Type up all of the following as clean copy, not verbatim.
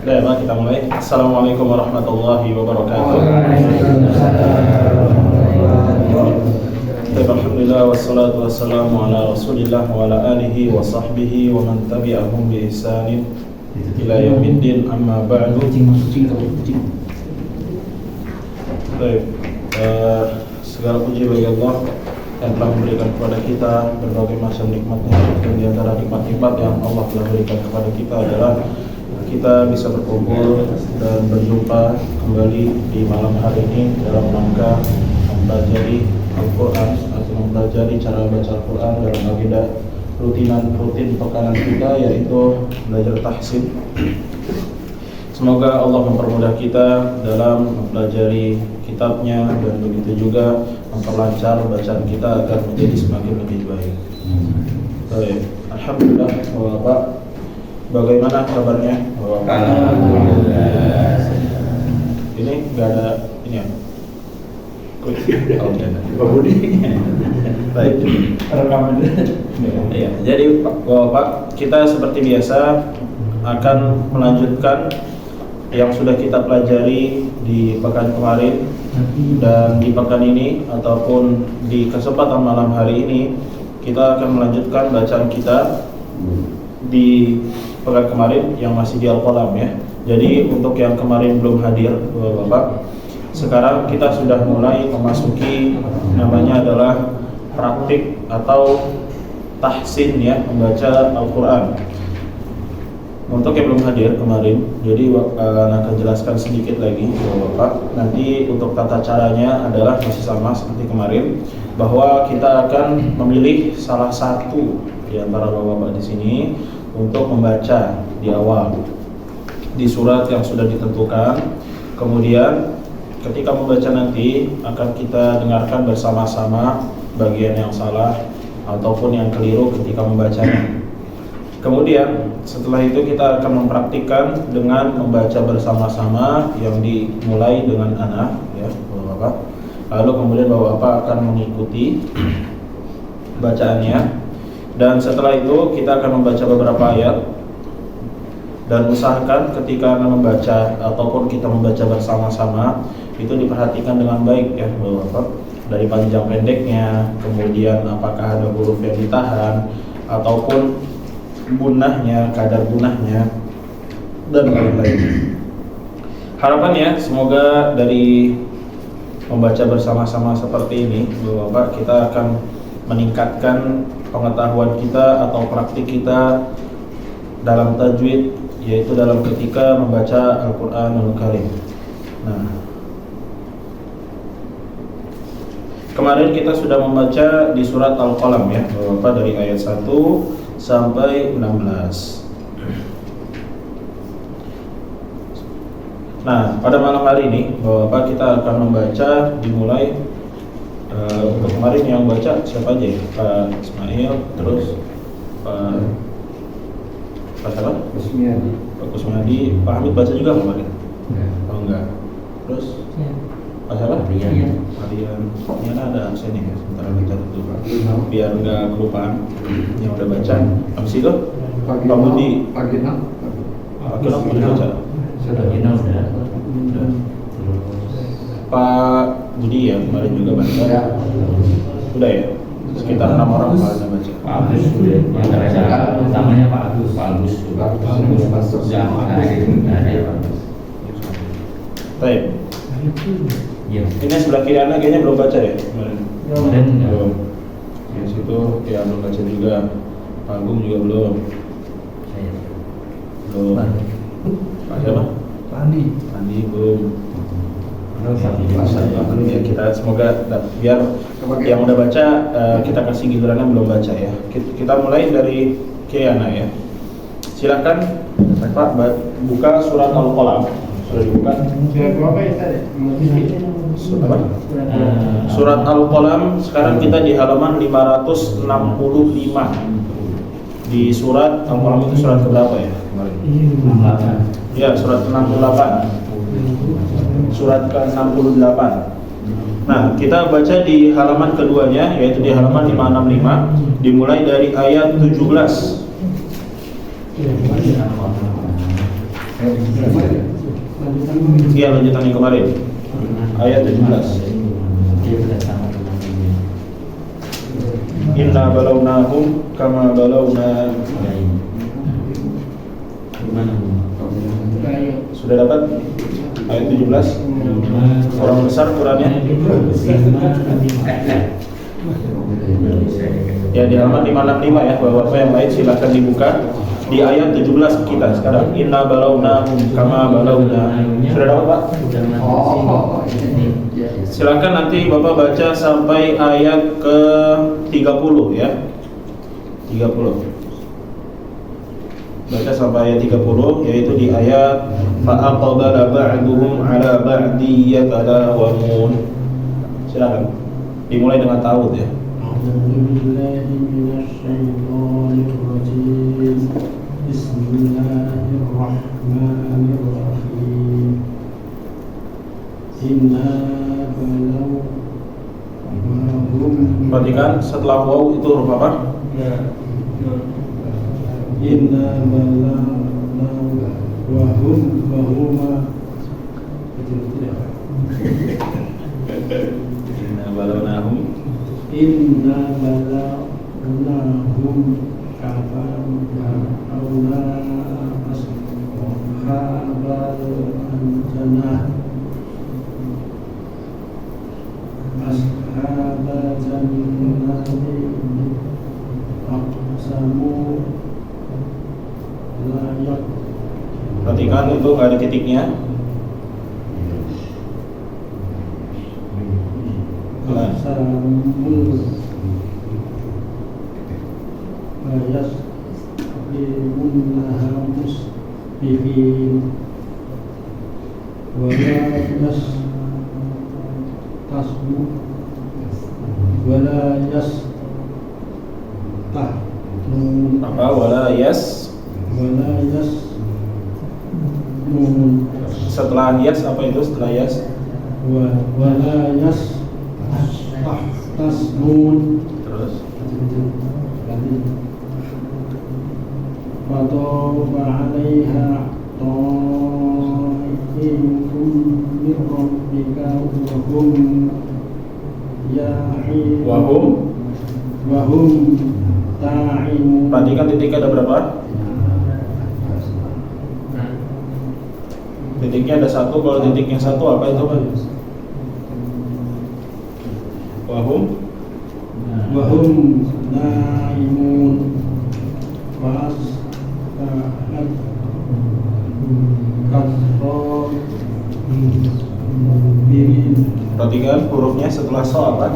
Baik, kita mulai. Assalamualaikum warahmatullahi wabarakatuh. Alhamdulillah wassalatu wassalamu ala Rasulillah wa ala alihi wa sahbihi wa man tabi'ahum bi ihsanin ila yaumiddin, amma ba'du. Baik, segala puji bagi Allah yang telah memberikan kepada kita berbagai macam nikmatnya. Dan di antara nikmat-nikmat yang Allah telah berikan kepada kita adalah kita bisa berkumpul dan berjumpa kembali di malam hari ini dalam rangka mempelajari Al-Quran atau mempelajari cara baca Al-Quran dalam agenda rutin pekanan kita, yaitu belajar tahsin. Semoga Allah mempermudah kita dalam mempelajari kitabnya dan begitu juga memperlancar bacaan kita agar menjadi semakin lebih baik. Baik, alhamdulillah. Bapak, bagaimana kabarnya? Alhamdulillah. Ini nggak ada ini ya? Pak Budi. Baik. Rekaman. Iya. Jadi Bapak, kita seperti biasa akan melanjutkan yang sudah kita pelajari di pekan kemarin, dan di pekan ini ataupun di kesempatan malam hari ini kita akan melanjutkan bacaan kita di pekan kemarin yang masih di Al-Qalam ya. Jadi untuk yang kemarin belum hadir Bapak, sekarang kita sudah mulai memasuki namanya adalah praktik atau tahsin ya, membaca Al-Quran. Untuk yang belum hadir kemarin, jadi akan jelaskan sedikit lagi Bapak. Nanti untuk tata caranya adalah masih sama seperti kemarin, bahwa kita akan memilih salah satu di antara Bapak di sini untuk membaca di awal di surat yang sudah ditentukan. Kemudian ketika membaca nanti akan kita dengarkan bersama-sama bagian yang salah ataupun yang keliru ketika membacanya. Kemudian setelah itu kita akan mempraktikkan dengan membaca bersama-sama yang dimulai dengan ana ya Bapak. Lalu kemudian Bapak akan mengikuti bacaannya, dan setelah itu kita akan membaca beberapa ayat. Dan usahakan ketika membaca ataupun kita membaca bersama-sama itu diperhatikan dengan baik ya Bapak, dari panjang pendeknya, kemudian apakah ada huruf yang ditahan ataupun gunahnya, kadar gunahnya, dan lain-lain. Harapannya semoga dari membaca bersama-sama seperti ini Bapak, kita akan meningkatkan pengetahuan kita atau praktik kita dalam tajwid, yaitu dalam ketika membaca Al-Quranul Karim. Nah, kemarin kita sudah membaca di surat Al-Qalam ya Bapak, dari ayat 1 sampai 16. Nah, pada malam hari ini Bapak, kita akan membaca dimulai untuk kemarin yang baca siapa aja ya? Pak Ismail, terus Pak siapa? Pak Kusmiadi. Pak Hamid baca juga kemarin? Oh enggak. Terus Pak siapa? Marian. Ini ada absen ya, sebentar kita tutup biar enggak kelupaan yang udah baca. Habis itu Pak Budi. Pak Gina udah baca? Sudah Gina udah. Pak Budi ya kemarin juga baca. Udah ya? Sekitar 6 orang kemarin yang baca. Pak Agus sudah. Yang terakhir namanya Pak Agus. Baik. Iya. Ini sebelah kiri Anda kayaknya belum baca ya kemarin? Belum. Di situ ya belum baca juga. Pak Agung juga belum. Belum. Pak siapa? Pak Andi belum. Ya, kita semoga biar yang udah baca kita kasih gilirannya belum baca ya. Kita mulai dari Kiana ya. Silakan Pak buka surat Al-Qalam. Sudah dibuka? Surat Al-Qalam. Sekarang kita di halaman 565. Di surat Al-Qalam itu surat keberapa ya kemarin? Ya, surat 68. Surat ke-68. Nah, kita baca di halaman keduanya, yaitu di halaman 565, dimulai dari ayat 17. Iya, lanjutan yang kemarin. Ayat 17. Dia sudah sama dengan ini. Inna balawnahum kama balawna. Gimana? Sudah dapat ayat 17? Kurang besar Qurannya? Ya, di halaman 565 ya, Bapak-bapak yang lain silakan dibuka di ayat 17 kita sekarang. Inna balawnahum kama balawna. Sudah dapat, Pak? Silakan nanti Bapak baca sampai ayat ke 30 ya. 30. Baca sampai ayat 30, yaitu di ayat fa'aqbala ba'duhum 'ala ba'di yatalawamun. Silakan. Dimulai dengan ta'awudz ya. Bismillahirrahmanirrahim. Inna balawahum. Perhatikan setelah waw itu huruf apa? Inna balawahum wahuma. Inna balawnahum. Inna balawahum kafauna ashabal jannah. Ashabal jannati aqsamu layak. Perhatikan itu nggak ada titiknya. Aqsamu layas limunnaha musbifin wala tasmu wala yastahmun Apa? Wala yas. nun Setelah yas apa itu setelah yas? wala yastahmun. Terus Fatoba 'alaiha ta'ifun min rabbika wa hum ta'imun. perhatikan titiknya ada berapa? Titiknya ada satu. Kalau titik yang satu apa itu, Pak? Wahum na'imun was ta'at kasro birin. Perhatikan hurufnya setelah so apa?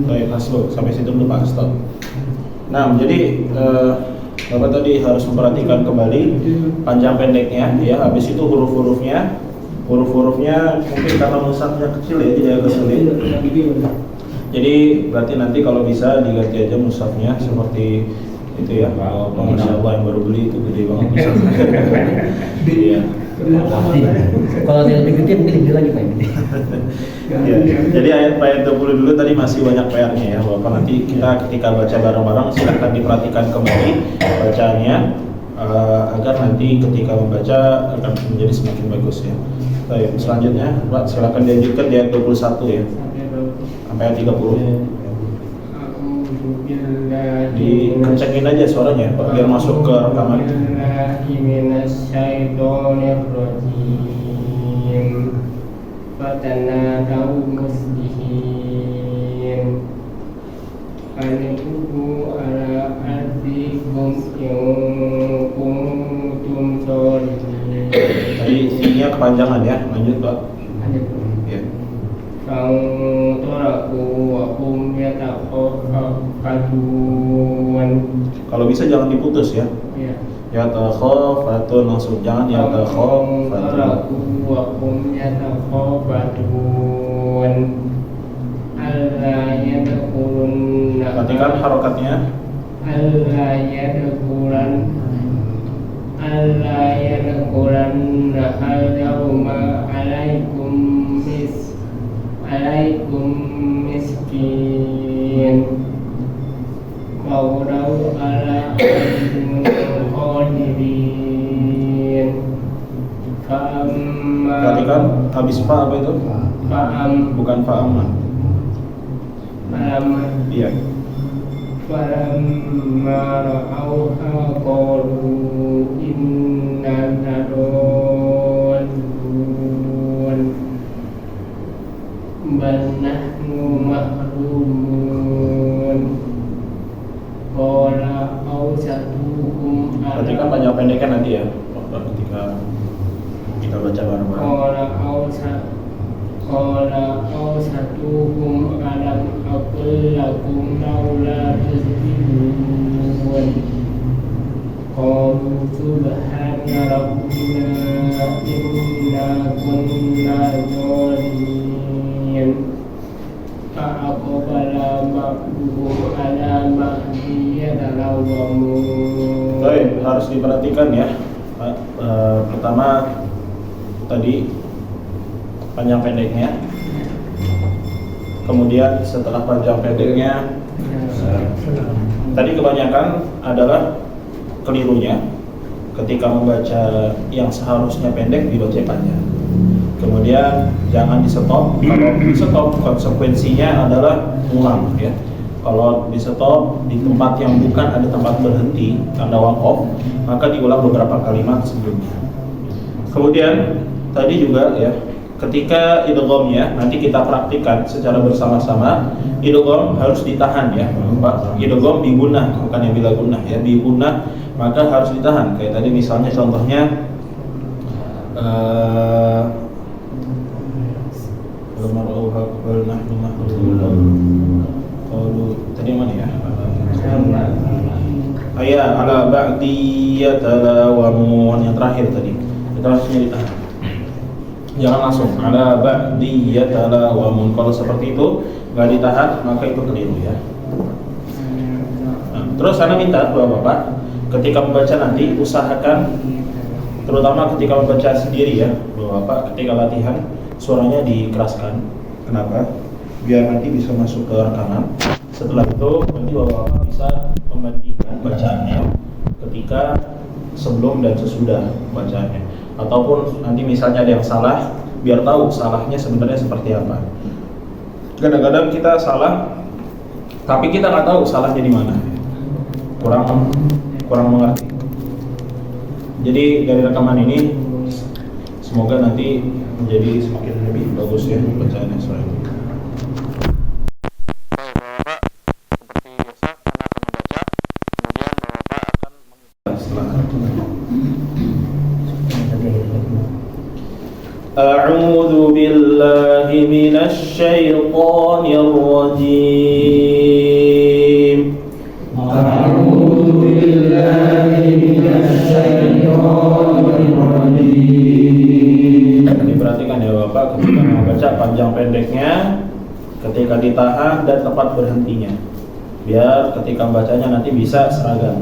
Baik, hasbuk. Sampai situ dulu Pak, stop. Nah, jadi Bapak tadi harus memperhatikan kembali panjang pendeknya ya. Habis itu huruf-hurufnya mungkin karena mushafnya kecil ya, jadi agak sulit. Jadi berarti nanti kalau bisa diganti aja mushafnya seperti itu ya. Kalau Masya Allah yang baru beli itu gede banget mushafnya. Iya. Kalau dia lebih gede mungkin lebih lagi Pak. Ya, jadi ayat 20 dulu tadi masih banyak PR-nya ya. Bapak nanti kita ketika baca bareng-bareng silahkan diperhatikan kembali bacaannya agar nanti ketika membaca akan menjadi semakin bagus ya. Baik, selanjutnya Pak silahkan dilanjutkan di ayat 21 ya. Sampai ayat 30. Dikencengin aja suaranya Pak biar masuk ke rekaman. Fatanadaw musbihin Fani'ubu ala ardikum in kuntum sholihin. Tadi sininya kepanjangan ya, lanjut Pak. Ya. Fa'utaraku wa hum yatakhaffatun. Kalau bisa jangan diputus ya. Ya. Yatakhafatun langsung, jangan yatakhafatun. Wa hum yatakhafatun. Alla yadkhulunna. Perhatikan harokatnya. Alla yadkhulan yauma alaikum miskin walau ala qadirin fa'amma Perhatikan habis fa apa itu? Bukan fa'amma. Iya. Falamma ra'awha qalu inna ladallun bal nahnu mahrumun qala awsatuhum Perhatikan panjang pendeknya nanti ya ketika kita baca bareng-bareng. Qala awsatuhum alam aqul lakum laula tasbihun qalu subhana rabbina inna kunna zalimin fa'aqbala ba'duhum ala ba'din yatalawamun. Baik, harus diperhatikan ya. Pertama tadi panjang pendeknya, kemudian setelah panjang pendeknya, tadi kebanyakan adalah kelirunya ketika membaca yang seharusnya pendek dibaca panjang. Kemudian jangan di stop. Kalau di stop konsekuensinya adalah ulang ya. Kalau di stop di tempat yang bukan ada tempat berhenti, tanda one off, maka diulang beberapa kalimat sebelumnya. Kemudian tadi juga ya, ketika idghamnya nanti kita praktikkan secara bersama-sama. Idgham harus ditahan ya, Pak. Idgham bi gunnah, bukan yang bila gunnah ya, bi gunnah, maka harus ditahan. Kayak tadi misalnya contohnya tadi mana ya? Ayat ala ba'di yatalawamun, yang terakhir tadi. Kita harusnya ditahan. Jangan langsung ala ba'di yatalawamun. Kalau seperti itu nggak ditahan maka itu keliru ya. Nah, terus Ana minta Bapak-bapak ketika membaca nanti usahakan, terutama ketika membaca sendiri ya, Bapak ketika latihan suaranya dikeraskan. Kenapa? Biar nanti bisa masuk ke rekaman. Setelah itu nanti Bapak bisa membandingkan bacaannya ketika sebelum dan sesudah bacaannya. Ataupun nanti misalnya ada yang salah, biar tahu salahnya sebenarnya seperti apa. Kadang-kadang kita salah, tapi kita nggak tahu salahnya di mana. Kurang mengerti. Jadi dari rekaman ini semoga nanti menjadi semakin lebih bagus ya bacaannya sore ini. أعوذ بالله من الشيطان الرجيم أعوذ بالله من الشيطان الرجيم. Diperhatikan ya Bapak ketika membaca panjang pendeknya, ketika ditahan dan tempat berhentinya, biar ketika bacanya nanti bisa seragam.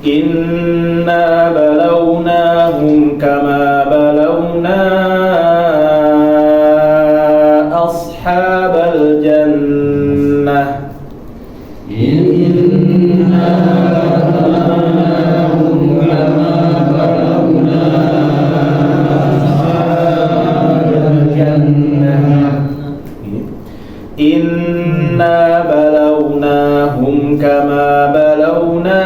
Inna balawnahum kama balawna ashabal jannah. Inna balawnahum kama balawna ashabal jannah. Inna balawnahum kama balawna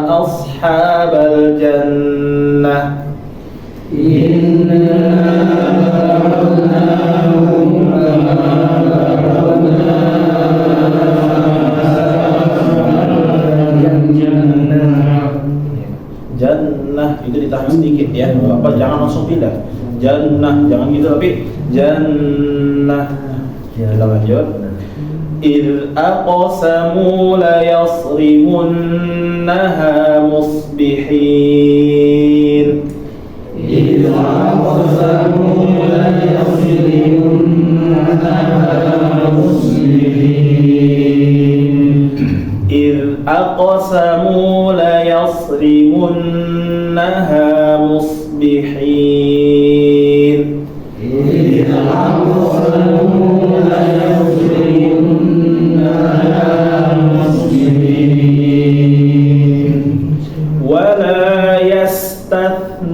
ashabal jannah. Inna balawnahum kama balawna ashabal jannah. Jannah itu ditahan sedikit ya, Bapak jangan langsung pindah. Jannah, jangan gitu tapi jannah. Kita lanjut. إذ أقسموا ليصرمنها مصبحين. إذ أقسموا ليصرمنها مصبحين. إذ أقسموا ليصرمنها مصبحين ولا يستثنون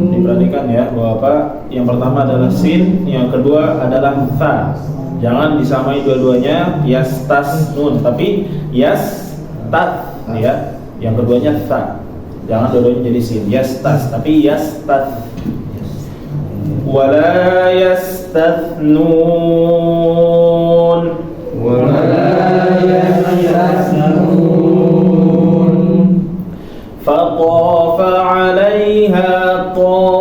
Diperhatikan ya bahwa apa? Yang pertama adalah sin, yang kedua adalah tha. Jangan disamai dua-duanya yastasnun, tapi yastat ya. Yang keduanya tha. Jangan dua-duanya jadi sin. Yastas, tapi yastat. Wala yastathnun. فطاف عليها طائف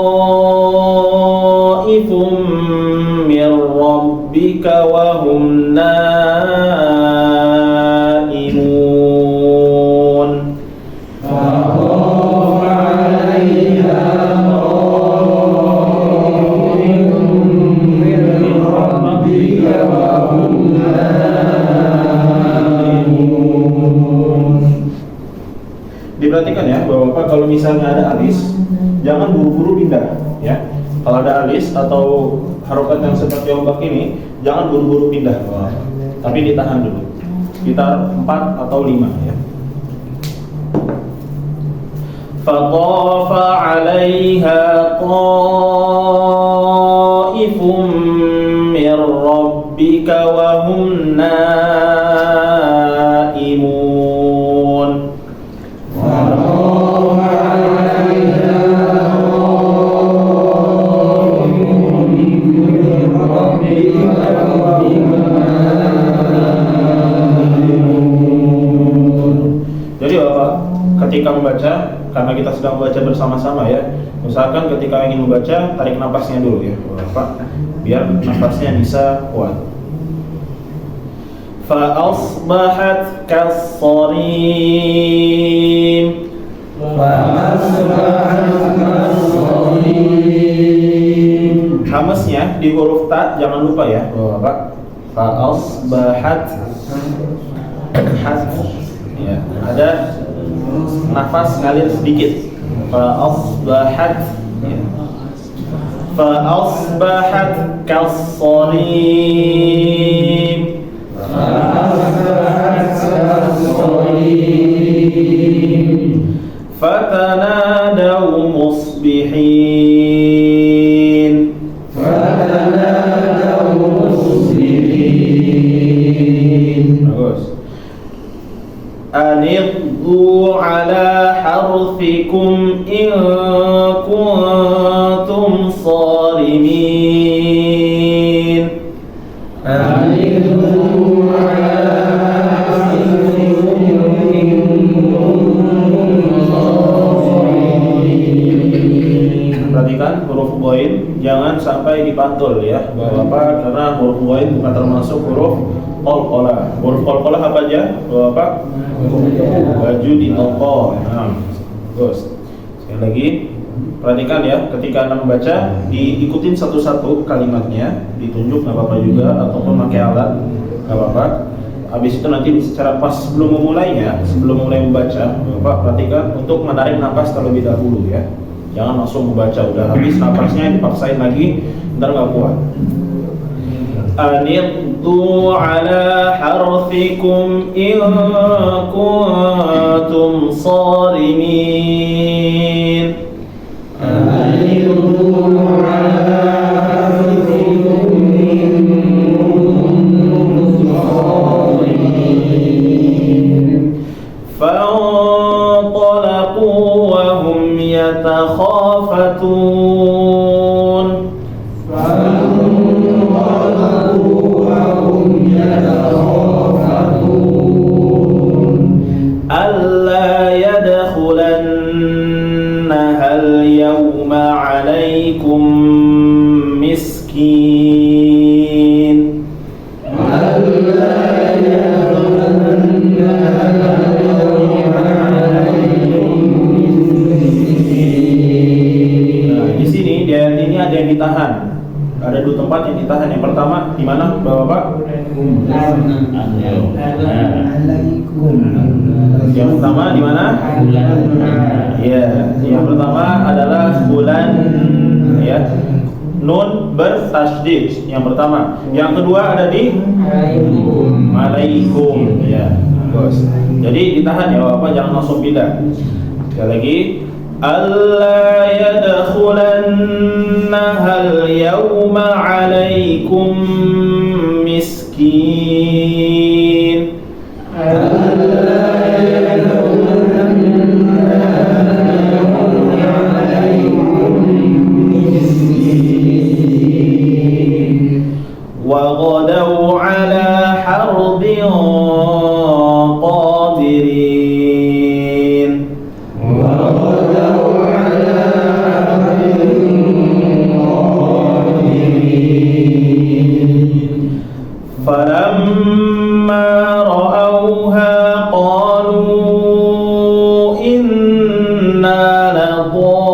من ربك وهم نائمون Diperhatikan ya bahwa apa, kalau misalnya ada alis jangan buru-buru pindah ya. Kalau ada alis atau harokat yang seperti ombak ini jangan buru-buru pindah, tapi ditahan dulu sekitar 4 atau 5 ya. Fatafa 'alaiha ta'ifum mir rabbika wa hum naimun. Jadi Bapak, ketika membaca, karena kita sedang membaca bersama-sama ya, usahakan ketika ingin membaca tarik nafasnya dulu ya Bapak, biar nafasnya bisa kuat. فأصبحت كالصريم Hamesnya di huruf ta jangan lupa ya Bapak. Fa'asbahat ya, ada nafas ngalir sedikit. Fa'asbahat ya. Fa'asbahat kassarim. Fatanadaw musbihin. Bagus. Aniddu ala harfikum in kuntum salimin. Perhatikan huruf ghain jangan sampai dipantul ya Bapak, karena huruf ghain bukan termasuk huruf qalqalah. Huruf qalqalah apa aja Bapak? Baju di toko. Terus sekali lagi perhatikan ya, ketika Anda membaca diikutin satu-satu kalimatnya, ditunjuk nggak apa-apa juga, ataupun pakai alat nggak apa-apa. Habis itu nanti secara pas sebelum memulainya, sebelum mulai membaca, Bapak perhatikan untuk menarik nafas terlebih dahulu ya. Jangan langsung membaca, udah habis nafasnya dipaksain lagi, ntar nggak kuat. Aniddu ala harfikum in kuntum salimin. فانطلقوا وهم يتخافتون ألا يدخلنها اليوم عليكم ada dua tempat yang ditahan. Yang pertama di mana, Bapak? Yang pertama di mana? Ya, yang pertama adalah bulan, ya. Nun bertasydid yang pertama. Yang kedua ada di alaikum, ya. Bos. Jadi ditahan ya Bapak, jangan langsung pindah. Sekali lagi, alla yadkhulannahal yawma alaikum miskin. وغدوا على حرد قادرين فلما رأوها قالوا إنا لضالون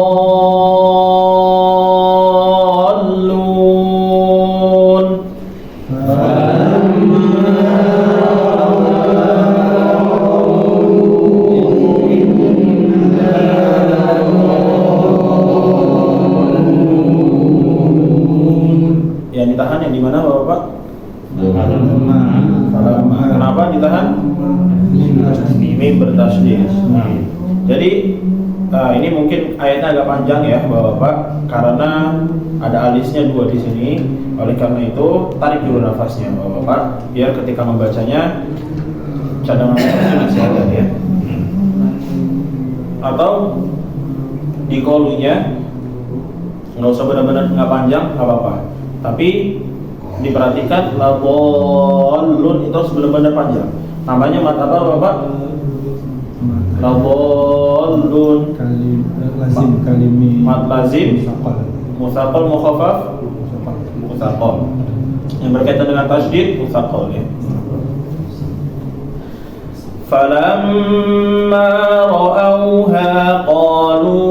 yang ditahan yang di mana Bapak? Kenapa ditahan? Mim bertasydid. Jadi ini mungkin ayatnya agak panjang ya Bapak, karena ada alisnya dua di sini. Oleh karena itu tarik dulu nafasnya Bapak, biar ketika membacanya cadangan nafasnya masih ada ya. Atau di kolunya nggak usah benar-benar nggak panjang, nggak apa-apa. Tapi diperhatikan ladallun itu harus benar-benar panjang. Namanya mat apa Bapak? Ladallun. Mat lazim, mutsaqal, mukhaffaf, mutsaqal. Yang berkaitan dengan tasydid mutsaqal ya. Falamma ra'awha qalu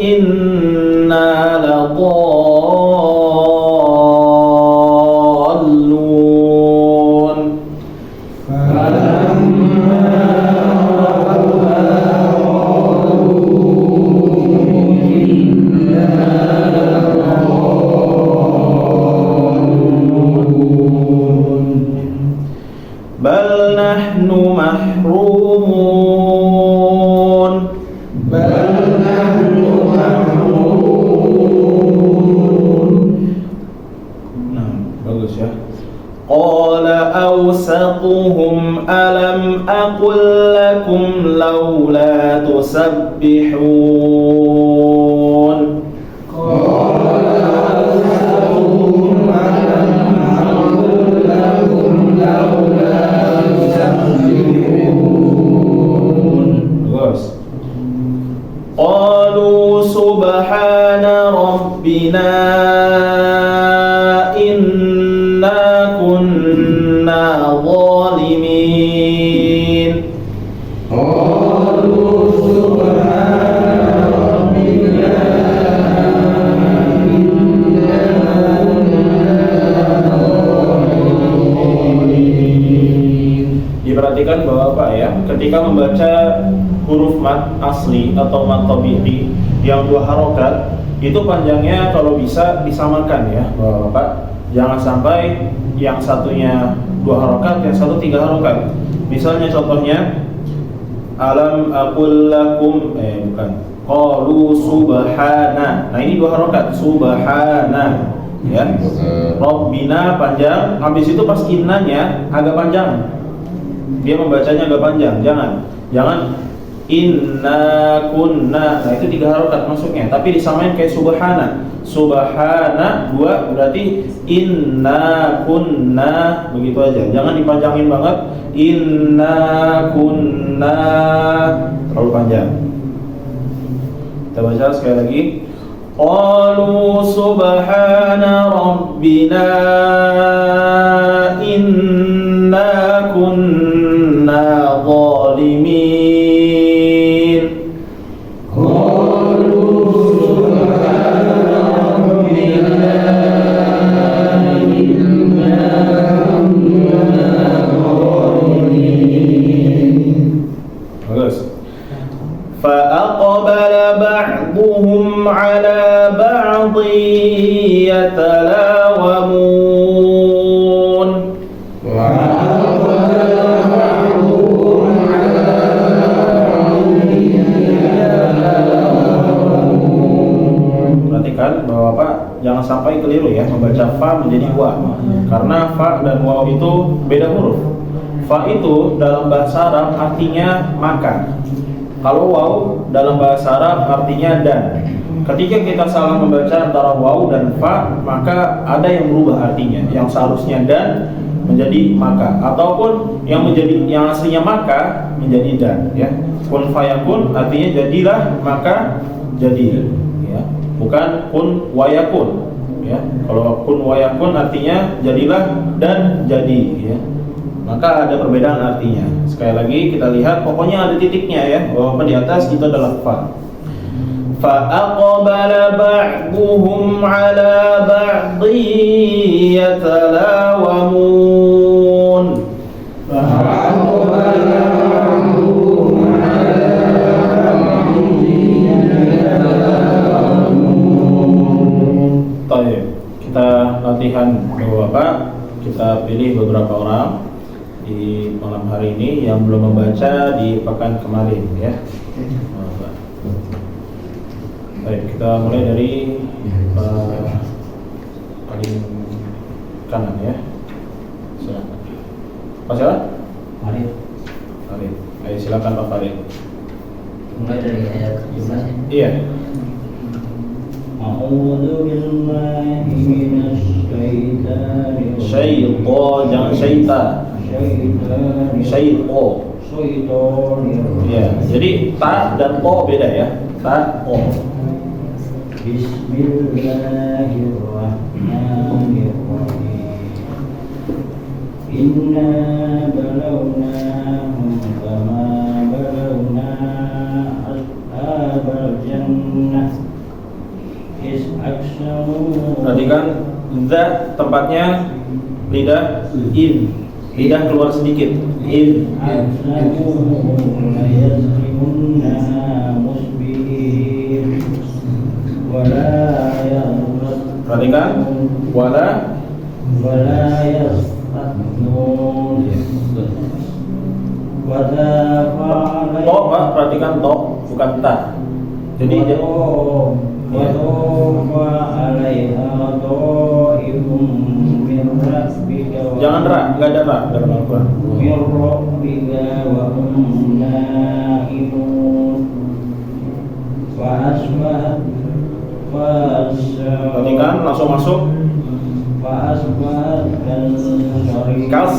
inna ladallun. Bal nahnu mahrumun. Nah, bagus ya. Qala awsatuhum alam aqul lakum laula tusabbihun. Bagus. Qalu subhana rabbina inna kunna zalimin. Diperhatikan bahwa Pak ya, ketika membaca huruf mat asli atau mat tabi'i yang dua harokat, itu panjangnya kalau bisa disamakan ya Bapak. Jangan sampai yang satunya dua harokat, yang satu tiga harokat. Misalnya contohnya alam aqul lakum, bukan, qalu subhana. Nah ini dua harokat, subhana ya. Rabbina panjang, habis itu pas innanya agak panjang. Dia membacanya agak panjang, jangan inna kunna. Nah itu tiga harokat masuknya, tapi disamain kayak subhana. Subhana dua berarti inna kunna, begitu aja. Jangan dipanjangin banget. Inna kunna terlalu panjang. Kita baca sekali lagi. Qalu subhana rabbina inna kunna zalimin. Qalu subhana rabbina يتلاومون. Perhatikan Bapak jangan sampai keliru ya membaca fa menjadi wa, karena fa dan waw itu beda huruf. Fa itu dalam bahasa Arab artinya maka, kalau waw dalam bahasa Arab artinya dan. Ketika kita salah membaca antara waw dan fa, maka ada yang berubah artinya, yang seharusnya dan menjadi maka, ataupun yang aslinya maka menjadi dan ya. Kun fayakun artinya jadilah maka jadi ya, bukan kun wayakun ya. Kalau kun wayakun artinya jadilah dan jadi ya. Maka ada perbedaan artinya. Sekali lagi kita lihat, pokoknya ada titiknya ya, bahwa di atas itu adalah fa. Fa aqbala ba'duhum 'ala ba'dhin yatalawamun. Baik, kita latihan Bapak. Kita pilih beberapa orang di malam hari ini yang belum membaca di pekan kemarin ya. Baik, kita mulai dari paling kanan ya. Silakan. Pak siapa? Farid. Farid. Ayo silakan Pak Farid. Mulai dari ayat 17 ya. Iya. A'udzu billahi minasy syaithanir rajim. Syaitan, jangan syaitan. Syaitan. Ya, jadi ta dan to beda ya. Ta, o. Bismillahirrahmanirrahim. Inna balawnahum kama balawna ashabal jannah is aqsamu. Perhatikan za tempatnya lidah in. Lidah keluar sedikit. In. aqsamu la yazlimunna musbihin wala yarad. Perhatikan wala yastatnun wala fa'alai. to, Pak, perhatikan to bukan ta. Jadi jangan ra, enggak ada ra dalam Al-Qur'an. Perhatikan langsung masuk. Kas.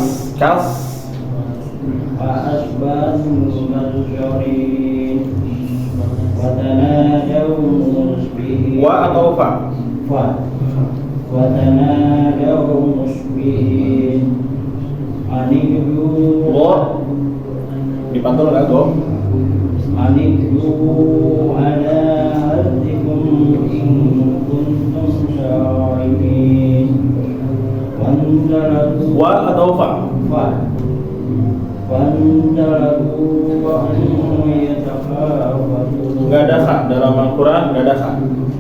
Wa atau fa? Go. Dipantul enggak go? Wa atau fa? Enggak ada kha dalam Al-Qur'an, enggak ada kha.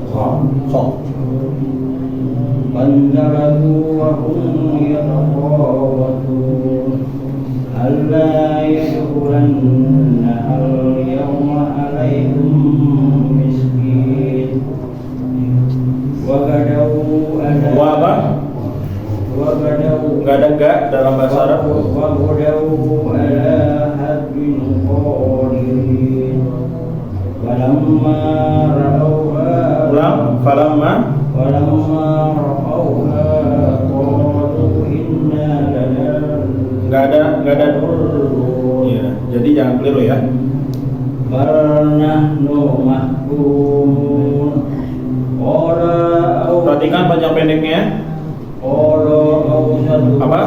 Kha. وانزلوا وهم يتخافتون ألا يدخلن اليوم عليكم مسكين وغدوا Wa apa? Enggak ada ga dalam bahasa Arab. وغدوا على حد قادرين ولما رأوها Ulang, falamma رأوها قالوا إنا enggak ada. Iya, jadi jangan keliru ya. nahnu mahkumun. Perhatikan panjang pendeknya. Apa?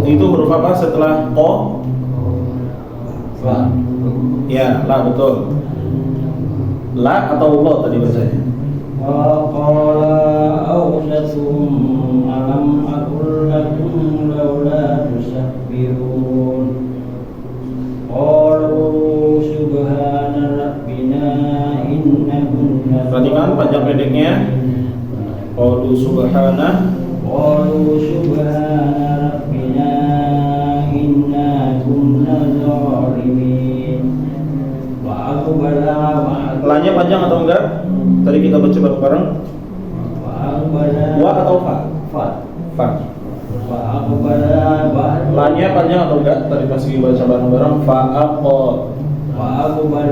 Itu huruf apa setelah ko? Ya, la betul. La atau lo tadi bacanya? Qala awsatuhum alam aqul lakum laula tusabbihun. Qalu subhana rabbina inna kunna Perhatikan panjang pendeknya. Qalu subhana. قالوا سبحان ربنا إنا كنا ظالمين وأقبل بعضهم Lanya panjang atau enggak? Tadi kita baca bareng-bareng. Wa atau fa? Fa. وأقبل بعضهم Lanya panjang atau enggak? Tadi masih baca bareng-bareng. Fa aqo. وأقبل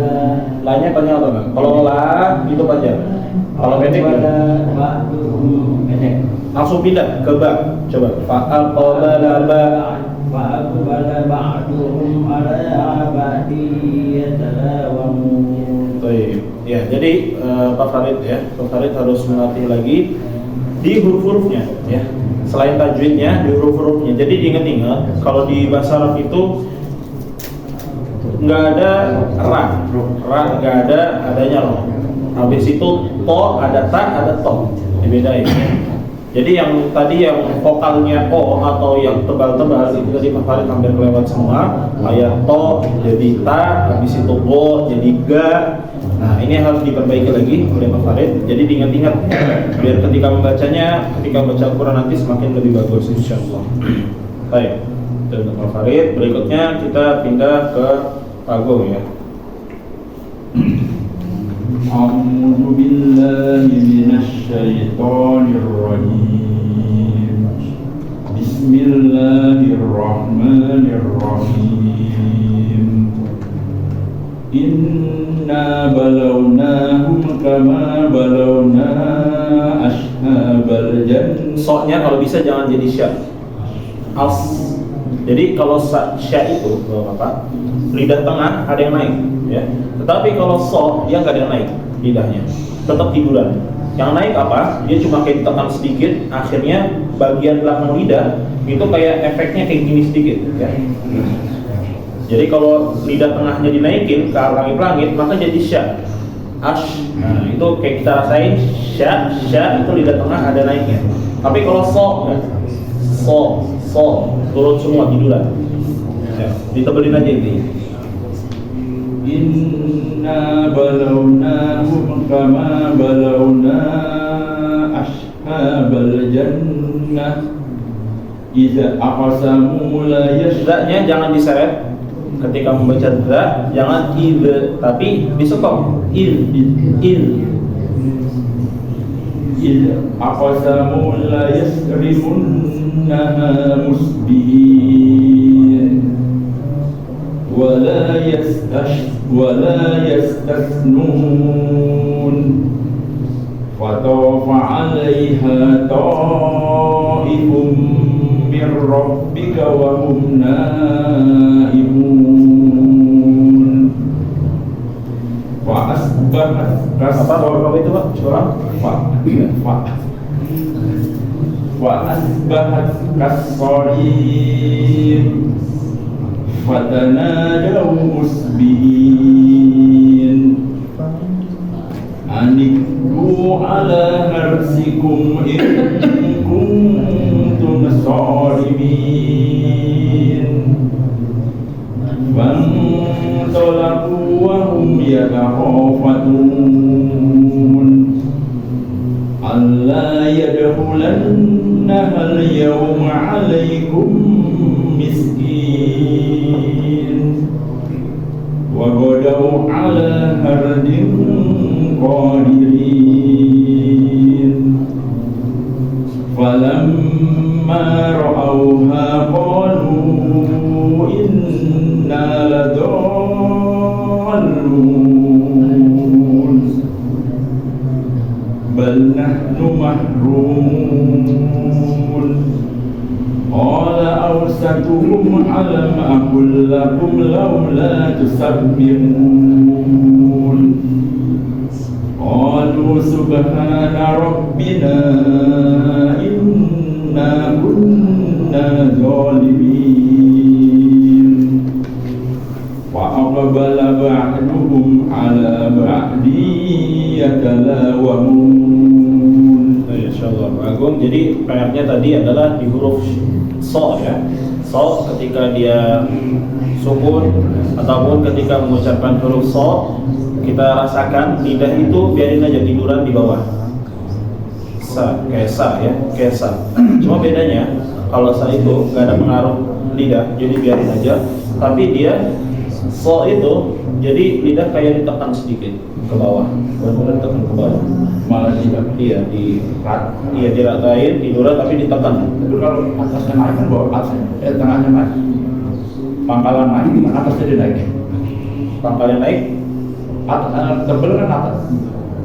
Lanya panjang atau enggak? Kalau la itu panjang. Kalau pendek ya? بعضهم pendek. Langsung pindah ke ba. Coba. Fa aqbala ba. وأقبل بعضهم على بعض يتلاومون. Baik. Ya, jadi Pak Farid harus melatih lagi di huruf-hurufnya ya. Selain tajwidnya, di huruf-hurufnya. Jadi diingat-ingat kalau di bahasa Arab itu nggak ada ra nggak ada, adanya ro. Habis itu to ada ta, ada to. Dibedain. Jadi yang tadi yang vokalnya o atau yang tebal-tebal itu tadi Pak Farid hampir kelewat semua. Kayak to jadi ta, habis itu go jadi ga. Nah, ini harus diperbaiki lagi oleh Pak Farid. Jadi diingat-ingat biar ketika membacanya, ketika membaca Al-Quran nanti semakin lebih bagus insyaallah. Baik. Dan Pak Farid, berikutnya kita pindah ke Pak Agung ya. أعوذ بالله من الشيطان الرجيم بسم الله الرحمن الرحيم إنا بلوناهم كما بلونا أصحاب الجنة. Soknya kalau bisa jangan jadi sya. As. Jadi kalau sya itu Bapak, lidah tengah ada yang naik ya. Tetapi kalau sok dia nggak ada yang naik lidahnya, tetap tiduran. Yang naik apa? Dia cuma kayak ditekan sedikit, akhirnya bagian belakang lidah itu kayak efeknya kayak gini sedikit ya. Jadi kalau lidah tengahnya dinaikin ke arah langit-langit maka jadi sya. Ash. Nah, itu kayak kita rasain sya itu lidah tengah ada naiknya. Tapi kalau sok ya, so turun semua tiduran. Ya, ditebelin aja ini. Inna balawnahum kama balawna ashabal jannah idza aqsamu la Za-nya jangan diseret ketika membaca za, jangan id, tapi disekop il. idza aqsamu la yasrimunnaha musbihin ولا يستثنون فطاف عليها طائف من ربك وهم نائمون فأصبحت Apa itu Pak? Coba. فأصبحت كالصريم فتنادوا مسبحين أن اغدوا على حرثكم إن كنتم صارمين فانطلقوا وهم يتخافتون ألا يدخلنها اليوم عليكم مسكين وغدوا على هرد قادرين فلما رأوها قالوا إنا لضالون بل نحن محرومون قال أوسطهم ألم أقل لكم لولا تسبحون قالوا سبحان ربنا إنا كنا ظالمين وأقبل بعضهم على بعض يتلاومون. Insyaallah Pak Agung. Jadi PR-nya tadi adalah di huruf so ya. So ketika dia sukun ataupun ketika mengucapkan huruf so kita rasakan lidah itu biarin aja tiduran di bawah. Kayak sa ya, kayak sa. Cuma bedanya kalau sa itu nggak ada pengaruh lidah, jadi biarin aja. Tapi dia so itu jadi lidah kayak ditekan sedikit ke bawah, benar-benar ditekan ke bawah. Malah tidak. Iya diratain tiduran tapi ditekan. Tapi kalau atasnya naik kan bawa atasnya, tengahnya naik, pangkalan naik, atasnya dia naik. Pangkalnya naik. Atas, tebel kan atas,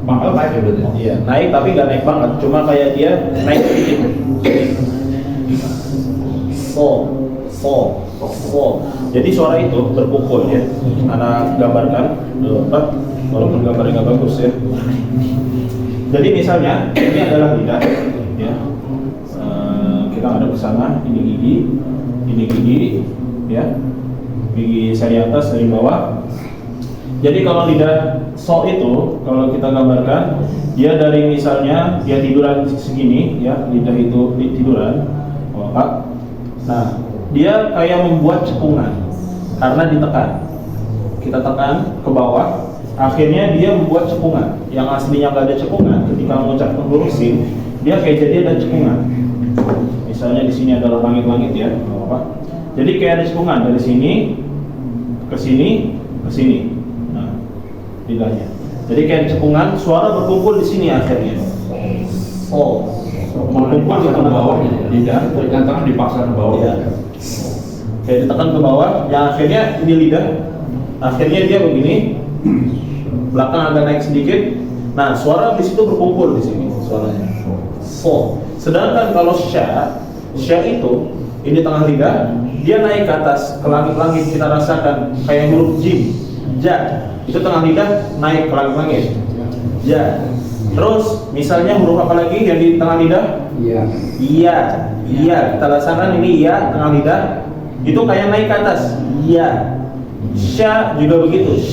pangkal naik ya berarti. Iya, naik tapi nggak naik banget, cuma kayak dia naik sedikit. So. Jadi suara itu berpukul ya. Anak gambarkan, walaupun gambarnya nggak bagus ya. Jadi misalnya ini adalah lidah, ya. Kita ada ke sana, ini gigi, ya. Gigi seri atas, seri bawah. Jadi kalau lidah so itu, kalau kita gambarkan, dia dari misalnya dia tiduran segini, ya, lidah itu tiduran, nah, dia kayak membuat cekungan karena ditekan. Kita tekan ke bawah, akhirnya dia membuat cekungan. Yang aslinya nggak ada cekungan, ketika mengucapkan huruf sin, dia kayak jadi ada cekungan. Misalnya di sini adalah langit-langit ya, jadi kayak ada cekungan dari sini ke sini ke sini. Lidahnya. Jadi kayak cekungan, suara berkumpul di sini akhirnya. Berkumpul di bawah, lidah, yang tangan dipaksa ke bawah. Iya. Kayak ditekan ke bawah, yang akhirnya ini lidah. Akhirnya dia begini, belakang agak naik sedikit. Nah, suara di situ berkumpul di sini suaranya. Sedangkan kalau sya itu ini tengah lidah, dia naik ke atas, ke langit-langit kita rasakan kayak huruf jim, ja. Itu tengah lidah naik ke langit-langit. Ya. Terus misalnya huruf apa lagi yang di tengah lidah? Iya. Kita rasakan ini iya tengah lidah. Itu kayak naik ke atas. Iya. Sya juga begitu.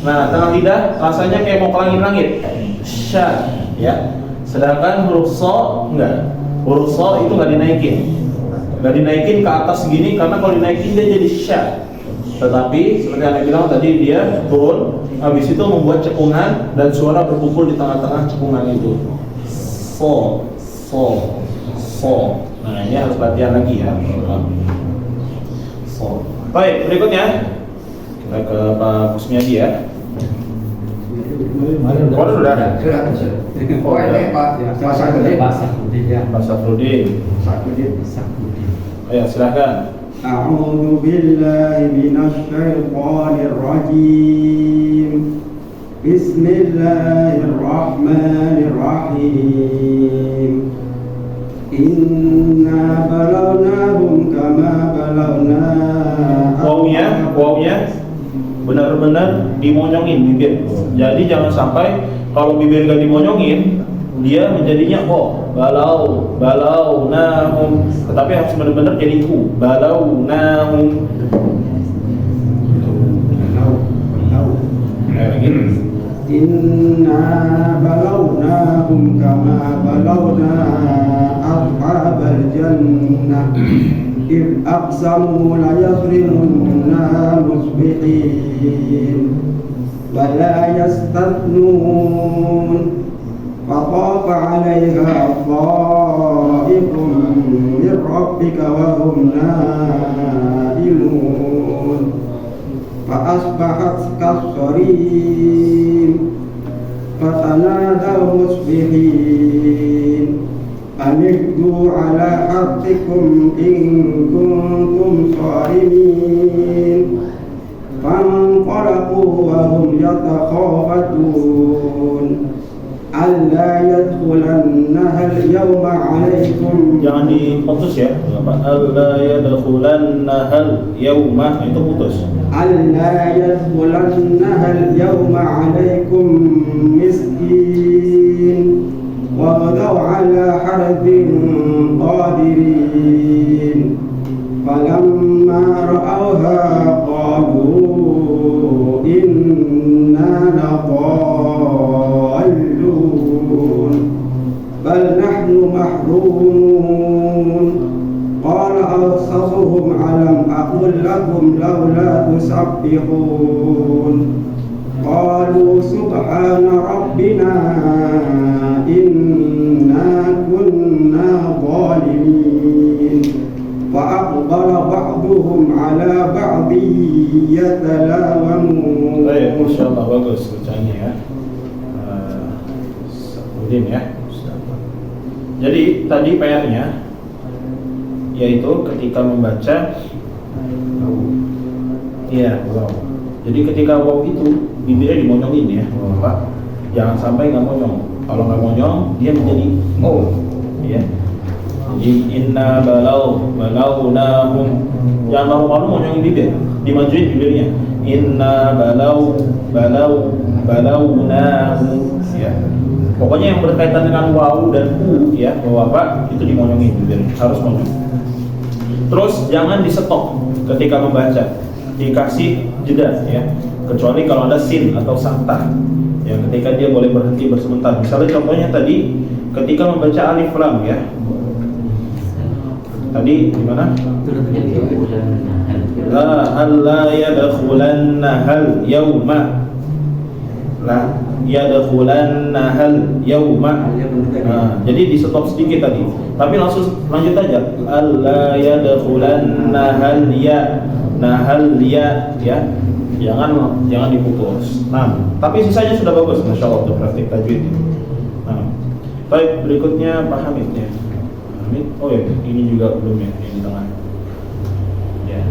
Nah, tengah lidah rasanya kayak mau ke langit-langit. Sya, ya. Sedangkan huruf so enggak. Huruf so itu enggak dinaikin ke atas segini karena kalau dinaikin dia jadi sya. Tetapi seperti yang Anda bilang tadi, dia turun, habis itu membuat cekungan dan suara berkumpul di tengah-tengah cekungan itu. So. Nah, ini harus latihan lagi ya. So. Baik, berikutnya kita ke Pak Kusmiadi ya. Sudah. Oh, ini Pak Pak Safrudin. Ayo, silakan. أعوذ بالله من الشيطان الرجيم بسم الله الرحمن الرحيم إنا بلوناهم كما بلونا Wawnya benar-benar dimonyongin bibir. Jadi jangan sampai kalau bibir gak dimonyongin, dia menjadinya balau nahum, tetapi harus benar-benar jadi balau nahum. Lagi. Inna balawnahum kama balawna ashabal jannah إذ أقسموا ليظلمنا مصبحين ولا يستثنون فطاف عليها طائف من ربك وهم نائمون فأصبحت كالصريم فتنادوا مصبحين أن اغدوا على حرثكم إن كنتم صارمين فانطلقوا وهم يتخافتون ألا يدخلنها اليوم عليكم. Jangan diputus ya, alla yadkhulannahal yauma, itu putus. ألا يدخلنها اليوم عليكم مسكين وغدوا على حرد قادرين فلما رأوها قالوا إنا لضالون بل نحن محرومون قال أوسطهم ألم أقل لكم لولا تسبحون qalu subhana rabbina inna kunna zalimin fa'aqbala ba'duhum ala ba'di yatalawamun. Baik, insyaallah bagus bacaannya ya. Udin ya. Jadi tadi PR-nya yaitu ketika membaca iya, wow. Jadi ketika wow itu bibirnya dimonyongin ya, Pak. Jangan sampai nggak monyong. Kalau nggak monyong, dia menjadi oh, ya. Inna balawnahum. Jangan malu-malu monyongin bibir, dimajuin bibirnya. Inna balawnahum. Ya. Pokoknya yang berkaitan dengan waw dan u ya, Bapak itu dimonyongin bibir, harus monyong. Terus jangan di stop ketika membaca, dikasih jeda ya. Kecuali kalau ada sin atau sakta. Ya, ketika dia boleh berhenti bersebentar. Misalnya contohnya tadi ketika membaca alif lam ya. Tadi gimana? La yadkhulannahal yawma. La yadkhulannahal yawma. Nah, jadi di stop sedikit tadi. Tapi langsung lanjut aja. Alla yadkhulannahal ya. Nahal ya. Jangan diputus. Nah, tapi sisanya sudah bagus, masya Allah, untuk praktik tajwid ini. Nah, baik, berikutnya Pak Hamid ya. Hamid, oh ya, ini juga belum ya, ini di tengah. Ya.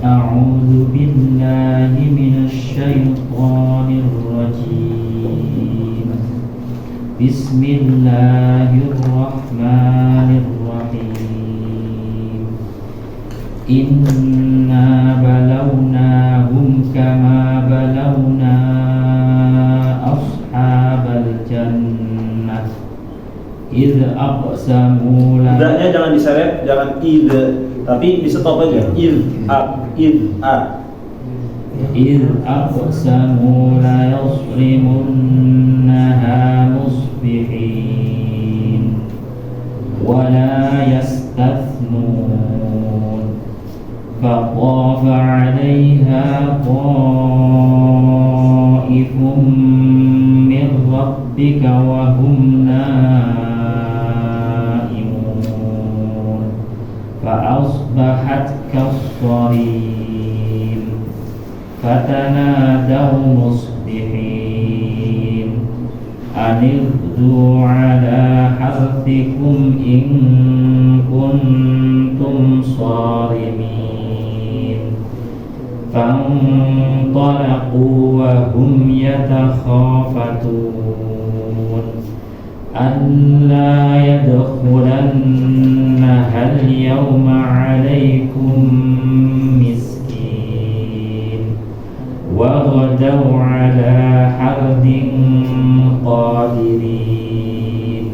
A'udzu billahi minasyaitonir rajim. Bismillahirrahmanirrahim. Inna balawnahum kama balawna ashabal jannah idh aqsamu la. Idanya jangan diseret, jangan id, tapi di stop aja. Idh aqsamu la yasrimunnaha musbihin wa la yastathnun فطاف عليها طائف من ربك وهم نائمون فأصبحت كالصريم فتنادوا مصبحين أن اغدوا على حرثكم إن كنتم صارمين فانطلقوا وهم يتخافتون ألا يدخلنها اليوم عليكم مسكين وغدوا على حرد قادرين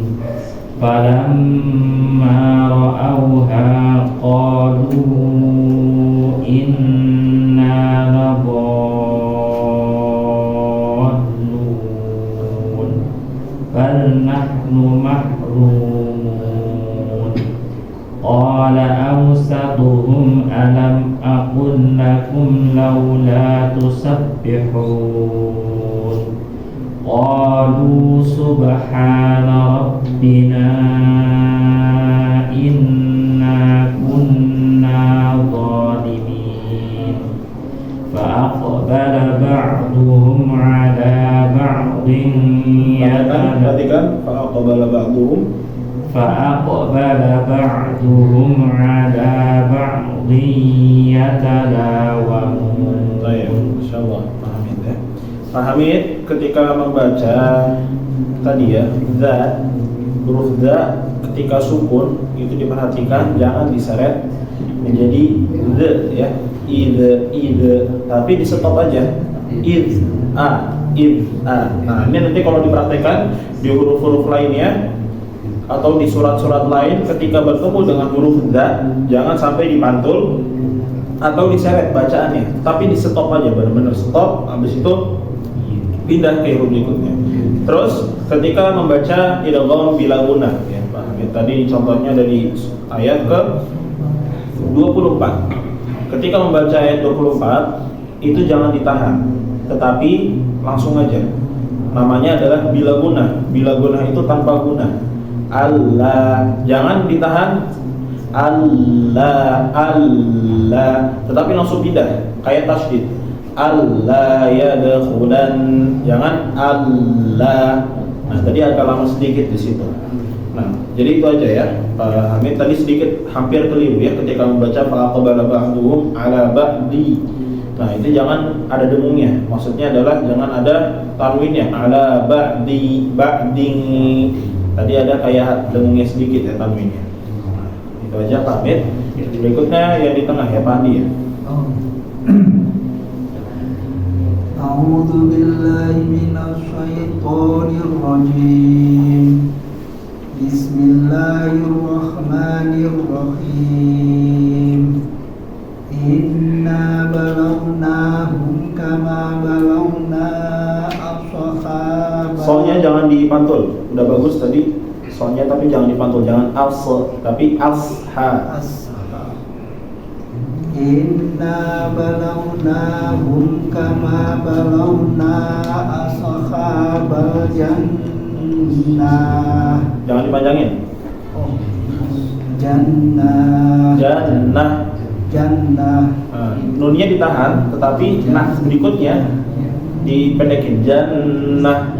فلما رأوها قالوا إنا لضالون بل نحن محرومون قال أوسطهم ألم أقل لكم لولا تسبحون قالوا سبحان ربنا إنا كنا ظالمين فأقبل بعضهم على بعض فأقبل بعضهم على بعض يتلاومون. Baik, insyaallah Pak Hamid ya. Pak Hamid ketika membaca tadi ya, za, huruf za ketika sukun itu diperhatikan jangan diseret menjadi the ya, ide, tapi di stop aja. Id a. Nah, ini nanti kalau dipraktekkan di huruf-huruf lainnya atau di surat-surat lain ketika bertemu dengan huruf za, jangan sampai dipantul atau diseret bacaannya, tapi di stop aja, benar-benar stop, habis itu pindah ke huruf berikutnya. Terus ketika membaca idgham bila guna ya, Pak Hamid, tadi contohnya dari ayat ke 24. Ketika membaca ayat 24 itu jangan ditahan. tetapi langsung aja. Namanya adalah bila guna. Bila guna itu tanpa guna. Allah, jangan ditahan. Allah, tetapi langsung pindah, kayak tasydid. Allah yadkhulan, jangan Allah. Nah, tadi agak lama sedikit di situ. Nah, jadi itu aja ya. Pak Hamid tadi sedikit hampir keliru ya ketika membaca fa'aqbala ba'duhum ala ba'di. Nah, itu jangan ada dengungnya. Maksudnya adalah jangan ada tanwinnya ala ba'di, ba'ding. Tadi ada kayak dengungnya sedikit ya tanwinnya. Nah, itu aja Pak Hamid. Berikutnya yang di tengah ya Pak Andi ya. A'udzu billahi minasy syaithanir rajim. Bismillahirrahmanirrahim. Inna balawnahum kama balawna ashab. Soalnya jangan dipantul. Udah bagus tadi soalnya, tapi jangan dipantul. Jangan tapi asha. Inna balawnahum kama balawna ashabal jannah. Jangan dipanjangin. Jannah. Nunnya ditahan, tetapi nah berikutnya dipendekin. Jannah.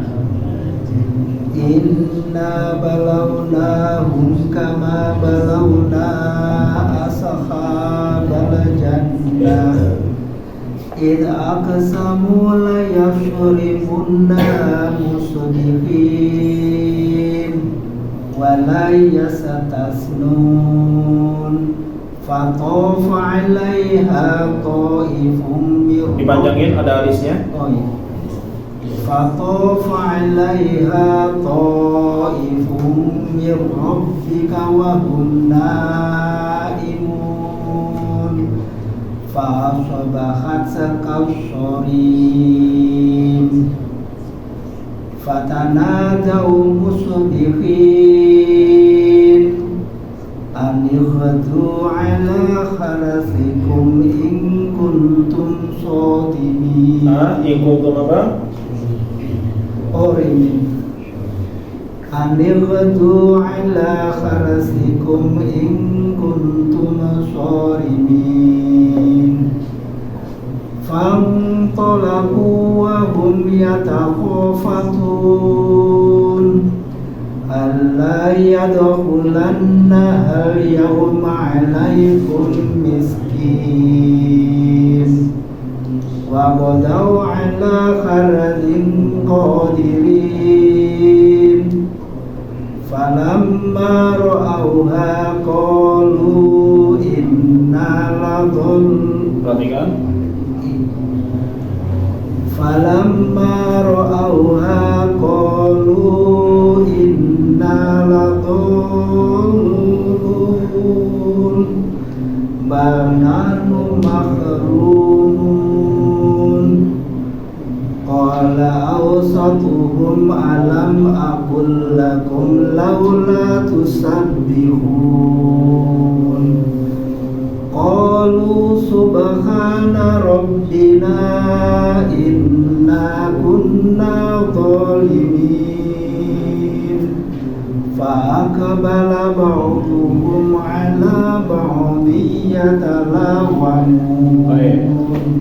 Inna balawnahum kama balawna ashabal jannah. إذ أقسموا ليشربنها مصبحين ولا يستثنون فطاف عليها طائف من dipanjangin, ada alisnya. فطاف عليها طائف من ربك وهم نائمون فأصبحت كالصريم فتنادوا مصبحين أن اغدوا على حرثكم إن كنتم صادمين. In kuntum apa? أن اغدوا على حرثكم إن كنتم صارمين. فانطلقوا وهم يتخافتون ألا يدخلنها اليوم عليكم مسكين وغدوا على حرد قادرين فلما رأوها قالوا إنا Perhatikan. فلما رأوها قالوا إنا لضالون بل نحن محرومون قال أوسطهم ألم أقل لكم لولا تسبحون قالوا سبحان ربنا إنا كنا ظالمين فأقبل بعضهم على بعض يتلاومون.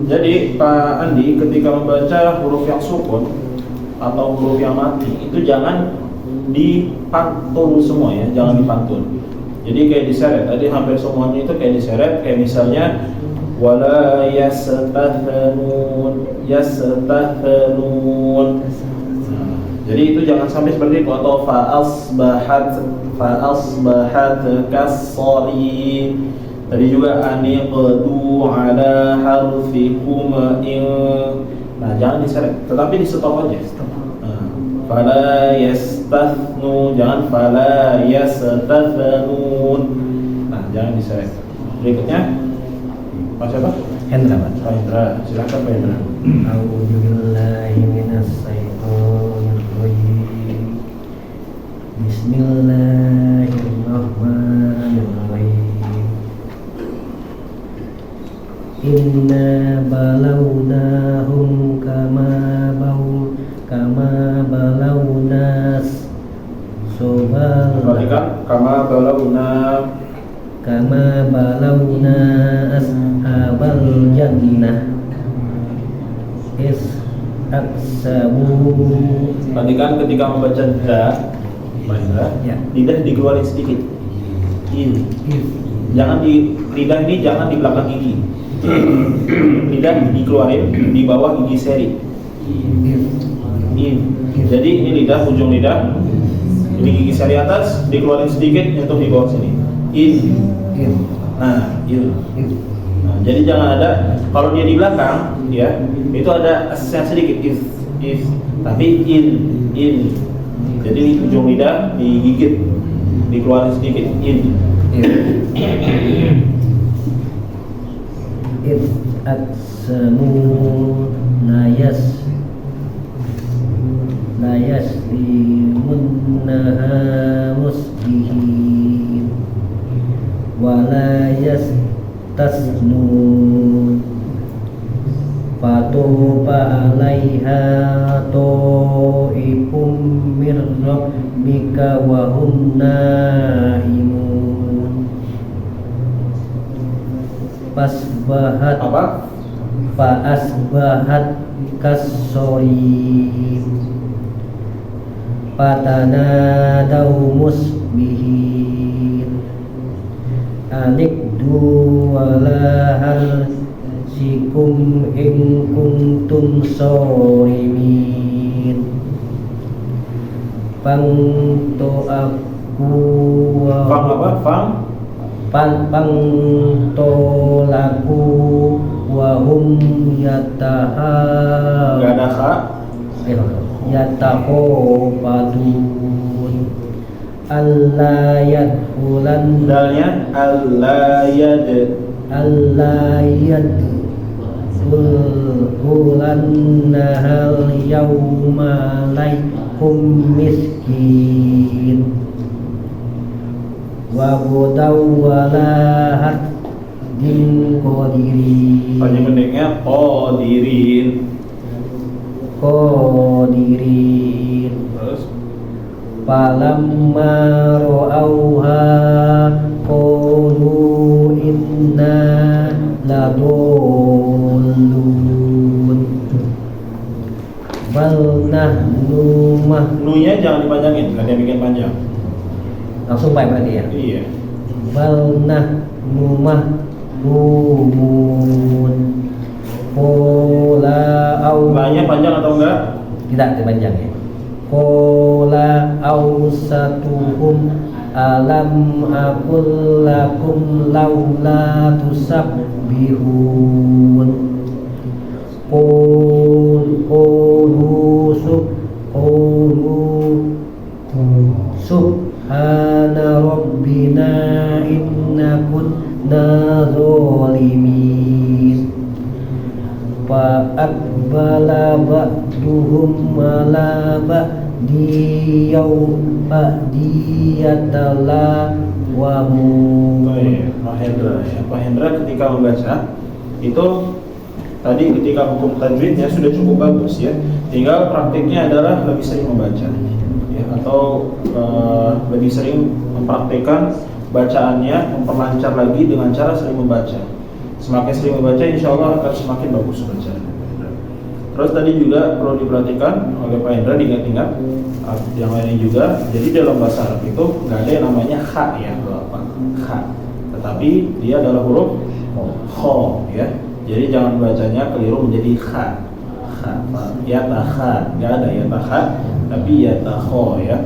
Jadi Pak Andi ketika membaca huruf yang sukun atau huruf yang mati itu jangan dipantul semua ya, jangan dipantul. Jadi kayak diseret, tadi hampir semuanya itu kayak diseret, kayak misalnya wala yastathnun. Jadi itu jangan sampai seperti itu. Atau fa asbahat kasari. Tadi juga aniqdu ala harfikum in. Nah, jangan diseret, tetapi di stop aja. Fala yastathnu, jangan fala yastathnun. Nah, jangan diseret. Berikutnya Pak siapa? Hendra, Pak. Pak Hendra, silakan Pak Hendra. A'udzu billahi minas syaitonir rajim. Bismillahirrahmanirrahim. Inna balawnahum kama Perhatikan kama balagna ashabal jannah is aksabu. Perhatikan ketika membaca Ya. lidah dikeluarin sedikit. Jangan di lidah ini jangan di belakang gigi. Lidah dikeluarin di bawah gigi seri. Jadi ini lidah, ujung lidah, ini gigi seri atas dikeluarin sedikit, nyentuh di bawah sini. Nah, jadi jangan ada, kalau dia di belakang, ya itu ada yang sedikit tapi in. Jadi ujung lidah digigit, dikeluarin sedikit, aksamu layaslimunnaha musbihin wala yastasnun fatuba alaiha ta'ifum mir rabbika wa hum naimun fasbahat faasbahat kassorim fatanadaw musbihin anikdu wala harsikum in kuntum shorimin pangto aku pangtolaku wahum yatahopadun alla yadhulan dalnya alla yadhulannahal yawma laykum miskin wa budawalahat din qadirin. Panjang pendeknya qadirin. Terus falamma ra'auha qalu inna ladollun bal nahnu nunya jangan dipanjangin, kan dia bikin panjang. Langsung baik berarti ya? Iya. Bal nahnu mahrumun qala au Lanya panjang atau enggak? tidak dipanjang ya. Qala awsatuhum alam aqul lakum laula tusabbihun qulu subhana rabbina inna kunna zalimin fa aqbala ba'duhum ala ba'di yatala wa Pak Hendra ketika membaca itu tadi ketika hukum tajwidnya sudah cukup bagus ya. Tinggal praktiknya adalah lebih sering membaca ya, atau lebih sering mempraktikkan bacaannya, memperlancar lagi dengan cara sering membaca. Semakin sering membaca, insya Allah akan semakin bagus bacaan. Terus tadi juga perlu diperhatikan oleh Pak Hendra, diingat-ingat yang lainnya juga. Jadi dalam bahasa Arab itu nggak ada yang namanya kha ya, kha. Tetapi dia adalah huruf kho ya. Jadi jangan bacanya keliru menjadi kha. Yatakha, nggak ada yatakha, tapi yatakho ya.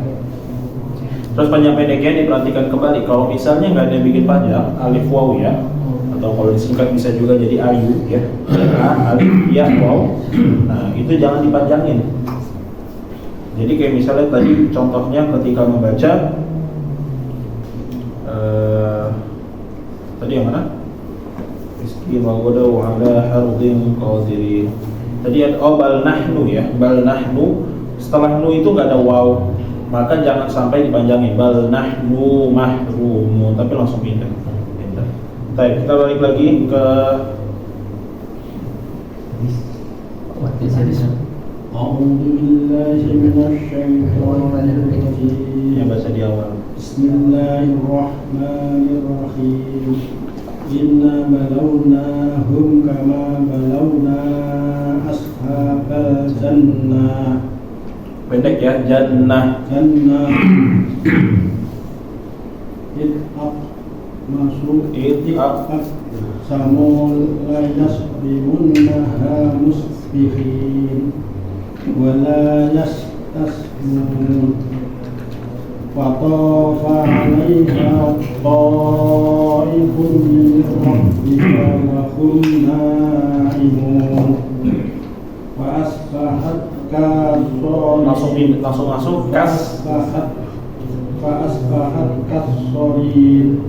Terus panjang pendeknya diperhatikan kembali. Kalau misalnya nggak ada yang bikin panjang, alif waw ya, atau kalau disingkat bisa juga jadi ayu ya, alif ya waw. Nah itu jangan dipanjangin. Jadi kayak misalnya tadi contohnya ketika membaca tadi yang mana? Rizki ma'godaw ala hardin qadirin. Tadi ada bal nahnu ya, bal nahnu. Setelah nu itu nggak ada waw, maka jangan sampai dipanjangin bal nahnu mahrumun, tapi langsung pindah. Baik, kita balik lagi ke أعوذ بالله من الشيطان الرجيم Bismillahirrahmanirrahim. Yang baca di awal. Bismillahirrahmanirrahim. Inna balawnahum kama balawna ashabal jannah. Pendek ya, jannah. Jannah. It'aq masuk It'aq. Samul la yasbimunnaha musbihin wa la yastasmun fatafa 'alaiha ta'ifun min rabbika wa hum na'imun wa asbahat Langsung masuk kas. Fa'asbahat kassorin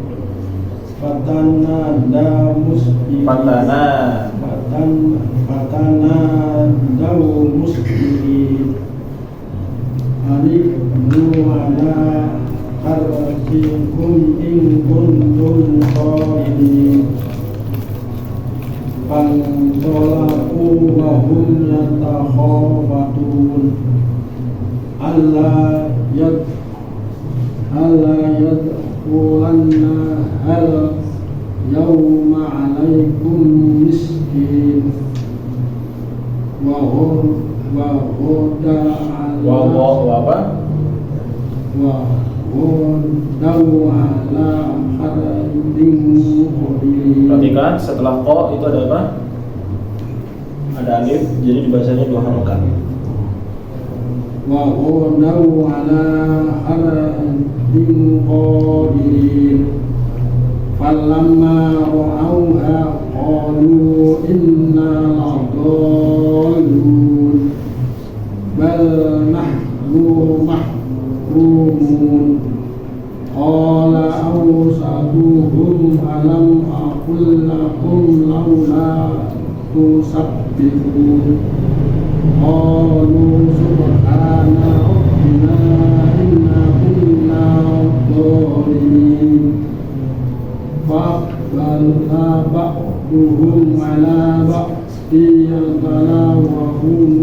Fatanada musbihin Fatanadaw musbihin Alibnu ala harsikum in kuntum sholihin Fantolaku wa hum yatakhafatun alla yadkhulanna hal yawma alaikum miskin wa hoda ala haradin muhdin. Perhatikan setelah ko itu ada apa? Ada alif, jadi dibacanya dua harokat. Wa hodaw ala haradin qadirin falamma ra'awha qalu inna ladallun bal nahnu mahrumun qala awsaduhum alam aqul lakum laula tusabbihun qalu subhana rabbina inna kunna dhalimin fa'aqbalna ba'duhum ala ba'di yatalawahum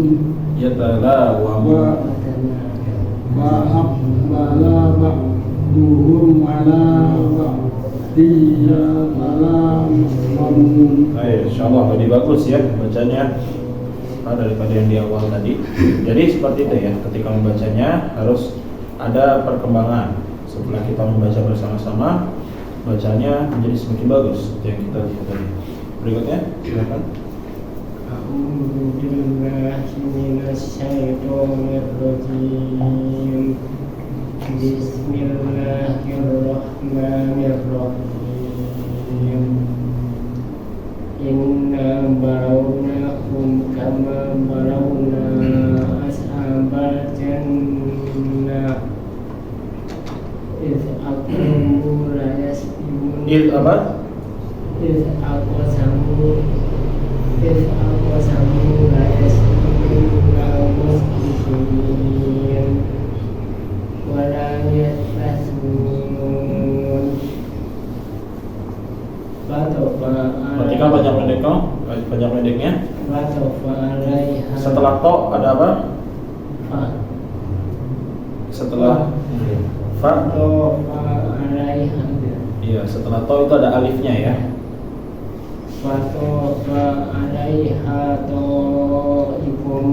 fa'aqbala ba'duhum ala ba'di yatalawahum. Insyaallah lebih bagus ya bacanya daripada yang di awal tadi. Jadi seperti itu ya, ketika membacanya harus ada perkembangan. Setelah kita membaca bersama-sama, bacanya menjadi semakin bagus seperti yang kita lihat tadi. Berikutnya, silakan. A'udzu billahi minasy syaithanir rajim. Bismillahirrahmanirrahim. Inna balawnakum kama balawna ashabal jannah Iz aqsamu la yasbimun Iz apa? Iz aqsamu la yasbimun musbihin wa la yastasmun Perhatikan panjang pendeknya. Setelah to ada apa? Setelah fa. Iya, setelah to itu ada alifnya ya. Fatofa alaiha ta'ifum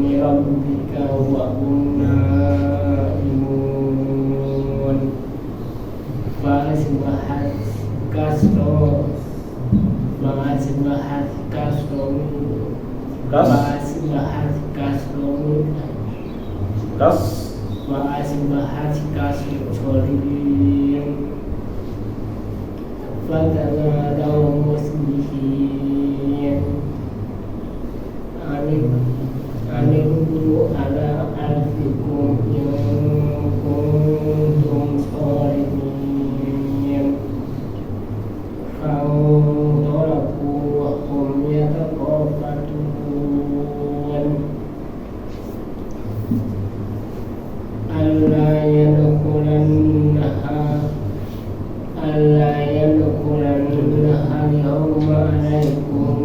mirabbika wa hum na'imun Fa'asbahat kasro Fa'asbahat kasro Fa'asbahat kasro Kas. Fa'asbahat kasro solim Fatanadaw musbihin Anibdu ala alfikum in kuntum sholihin Fa'udolaku wa hum yatakhafatun Alla yadkhulannaha al-yawma alaikum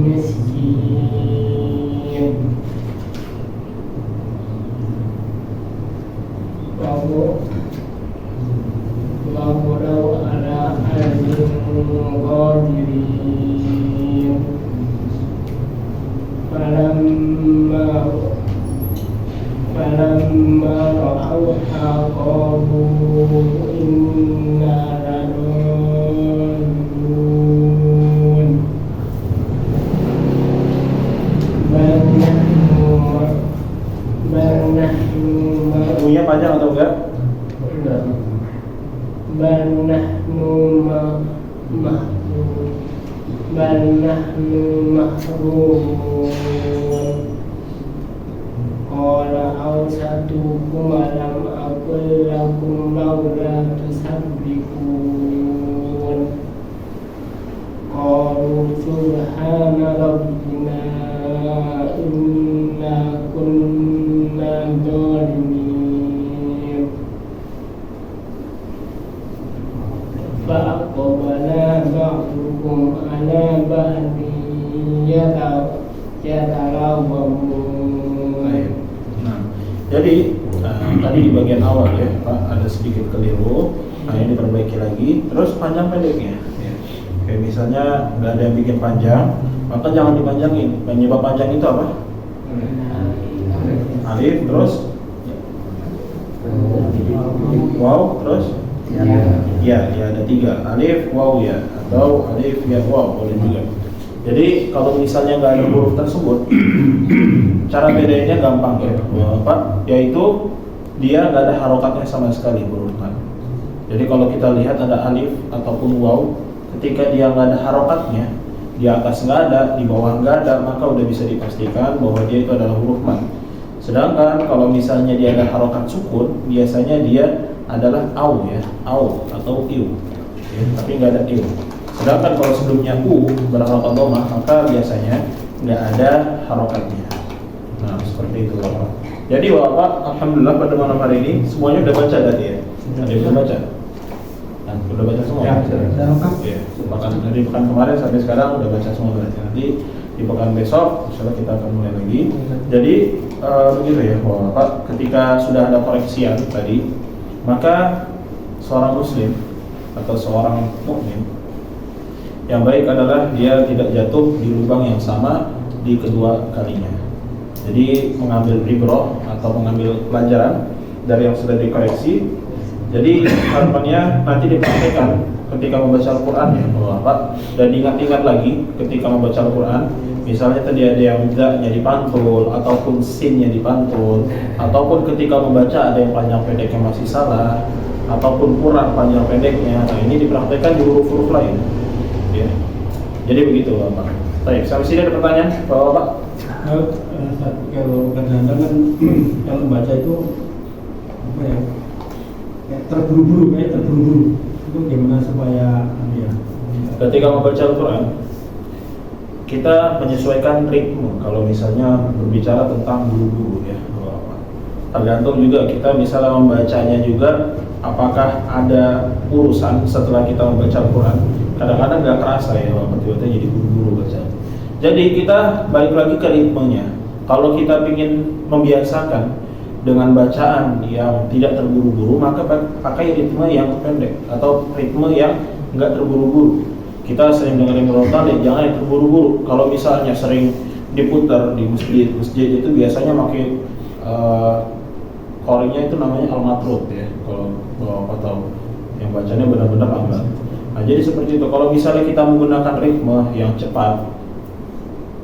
miskin وغدوا على أهل قادرين فلما رأوها قالوا إنا لضالون بل نحن Punya panjang atau enggak? بل نحن محرومون قال أوسطكم ألم أقل لكم لولا تسبحون قالوا سبحان ربنا إنا كنا ظالمين فأقبل بعضهم على بعض يتلاومون. Nah, jadi tadi di bagian awal ya Pak ada sedikit keliru. Nah ini diperbaiki lagi. Terus panjang pendeknya. Ya. Kayak misalnya nggak ada yang bikin panjang, maka jangan dipanjangin. Penyebab panjang itu apa? Alif, terus wow, terus ya ada 3 alif, wow ya, atau alif ya wow boleh juga. Jadi kalau misalnya nggak ada huruf tersebut, cara bedainnya gampang ya, Pak, yaitu dia nggak ada harokatnya sama sekali huruf kan. Jadi kalau kita lihat ada alif ataupun waw, ketika dia nggak ada harokatnya, di atas nggak ada, di bawah nggak ada, maka udah bisa dipastikan bahwa dia itu adalah huruf mat. Sedangkan kalau misalnya dia ada harokat sukun, biasanya dia adalah au ya, au atau iu, ya, tapi nggak ada iu. Sedangkan kalau sebelumnya u berharokat dhammah, maka biasanya nggak ada harokatnya. Nah seperti itu Bapak. Jadi Bapak, alhamdulillah pada malam hari ini semuanya udah baca tadi ya. Ada yang udah baca? Udah baca semua? Ya, sudah lengkap. Ya, dari pekan kemarin sampai sekarang udah baca semua berarti. Nanti di pekan besok, insyaallah kita akan mulai lagi. Jadi begitu ya, Bapak. Ketika sudah ada koreksian tadi, maka seorang muslim atau seorang mukmin yang baik adalah dia tidak jatuh di lubang yang sama di kedua kalinya. Jadi mengambil ibrah atau mengambil pelajaran dari yang sudah dikoreksi. Jadi harapannya nanti dipraktekkan ketika membaca Al-Quran ya Bapak, dan ingat-ingat lagi ketika membaca Al-Quran. Misalnya tadi ada yang zaknya dipantul ataupun sinnya dipantul, ataupun ketika membaca ada yang panjang pendeknya masih salah, ataupun kurang panjang pendeknya. Nah ini dipraktekkan di huruf-huruf lain ya. Jadi begitu Bapak. Baik, sampai sini ada pertanyaan Bapak? Kalau kadang-kadang kan kalau baca itu apa ya, kayak terburu-buru itu gimana supaya ya Ketika membaca Al-Quran, kita menyesuaikan ritme. Kalau misalnya berbicara tentang buru-buru ya, tergantung juga kita misalnya membacanya juga apakah ada urusan setelah kita membaca Al-Quran. Kadang-kadang nggak kerasa ya, tiba-tiba jadi buru-buru baca. Jadi kita balik lagi ke ritmenya. Kalau kita ingin membiasakan dengan bacaan yang tidak terburu-buru, maka pakai ritme yang pendek atau ritme yang nggak terburu-buru. Kita sering dengar Imam Talib, jangan yang terburu-buru. Kalau misalnya sering diputar di masjid itu biasanya pakai qorinya itu namanya al-matrud ya. Kalau Bapak tahu, yang bacanya benar-benar lambat. Nah, jadi seperti itu. Kalau misalnya kita menggunakan ritme yang cepat,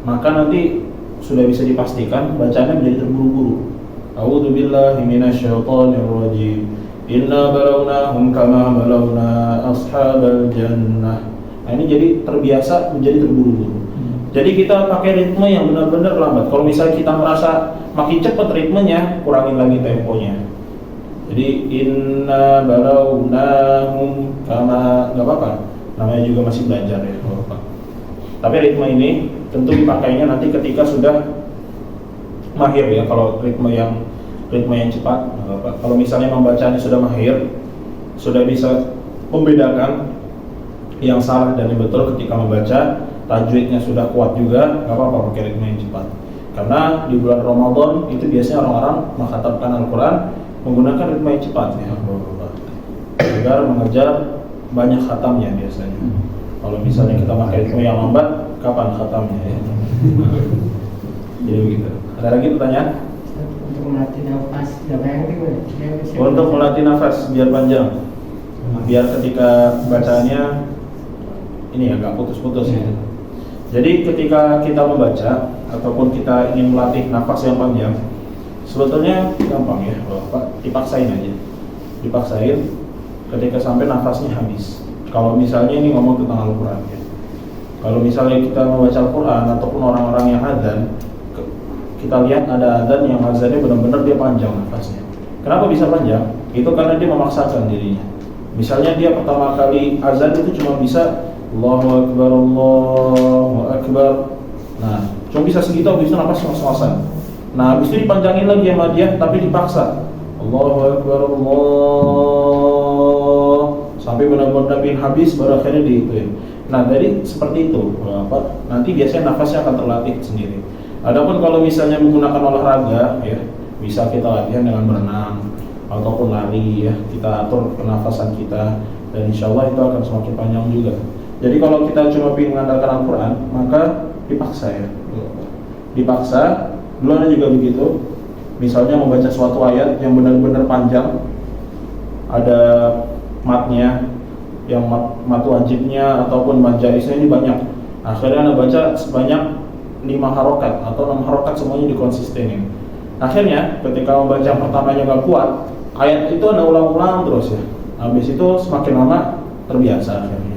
maka nanti sudah bisa dipastikan bacaannya menjadi terburu-buru. A'udzubillahi minasyaitonirrajim. Inna balawnahum kama balawna ashabal jannah. Nah, ini jadi terbiasa menjadi terburu-buru. Jadi kita pakai ritme yang benar-benar lambat. Kalau misalnya kita merasa makin cepat ritmenya, kurangin lagi temponya. Jadi inna balawnahum kama, nggak apa-apa. Namanya juga masih belajar ya, Bapak. Tapi ritme ini tentu dipakainya nanti ketika sudah mahir ya. Kalau ritme yang cepat, Bapak. Kalau misalnya membacanya sudah mahir, sudah bisa membedakan yang salah dan yang betul ketika membaca, tajwidnya sudah kuat juga, nggak apa-apa pakai ritme yang cepat. Karena di bulan Ramadan itu biasanya orang-orang mengkhatamkan Al-Quran menggunakan ritme yang cepat ya, agar mengejar banyak khatamnya biasanya. Kalau misalnya kita pakai ritme yang lambat, kapan khatamnya ya? Jadi begitu. Ada lagi pertanyaan? Untuk melatih nafas, Untuk melatih nafas biar panjang, biar ketika bacaannya ini ya nggak putus-putus ya. Jadi ketika kita membaca ataupun kita ingin melatih nafas yang panjang, sebetulnya gampang ya, Pak, dipaksain aja, dipaksain ketika sampai nafasnya habis. Kalau misalnya ini ngomong tentang Al-Quran ya, kalau misalnya kita membaca Al-Quran ataupun orang-orang yang adzan, kita lihat ada adzan yang adzannya benar-benar dia panjang nafasnya. Kenapa bisa panjang? Itu karena dia memaksakan dirinya. Misalnya dia pertama kali azan itu cuma bisa Allahu Akbar, Allahu Akbar. Nah, cuma bisa segitu, habis itu nafas ngos-ngosan. Nah, habis itu dipanjangin lagi sama dia, tapi dipaksa Allahu Akbar, Allah, sampai benar-benar habis, baru akhirnya diituin. Nah, jadi seperti itu. Nanti biasanya nafasnya akan terlatih sendiri. Adapun kalau misalnya menggunakan olahraga, ya, bisa kita latihan dengan berenang ataupun lari, ya, kita atur pernafasan kita, dan insya Allah itu akan semakin panjang juga. Jadi kalau kita cuma ingin mengandalkan Al-Quran, maka dipaksa ya, dipaksa. Dulu ada juga begitu, misalnya membaca suatu ayat yang benar-benar panjang, ada matnya, yang mat wajibnya ataupun mat jaiznya ini banyak. Akhirnya Anda baca sebanyak 5 harokat atau 6 harokat, semuanya dikonsistenin. Akhirnya ketika membaca yang pertamanya nggak kuat, ayat itu Anda ulang-ulang terus ya. Habis itu semakin lama terbiasa akhirnya.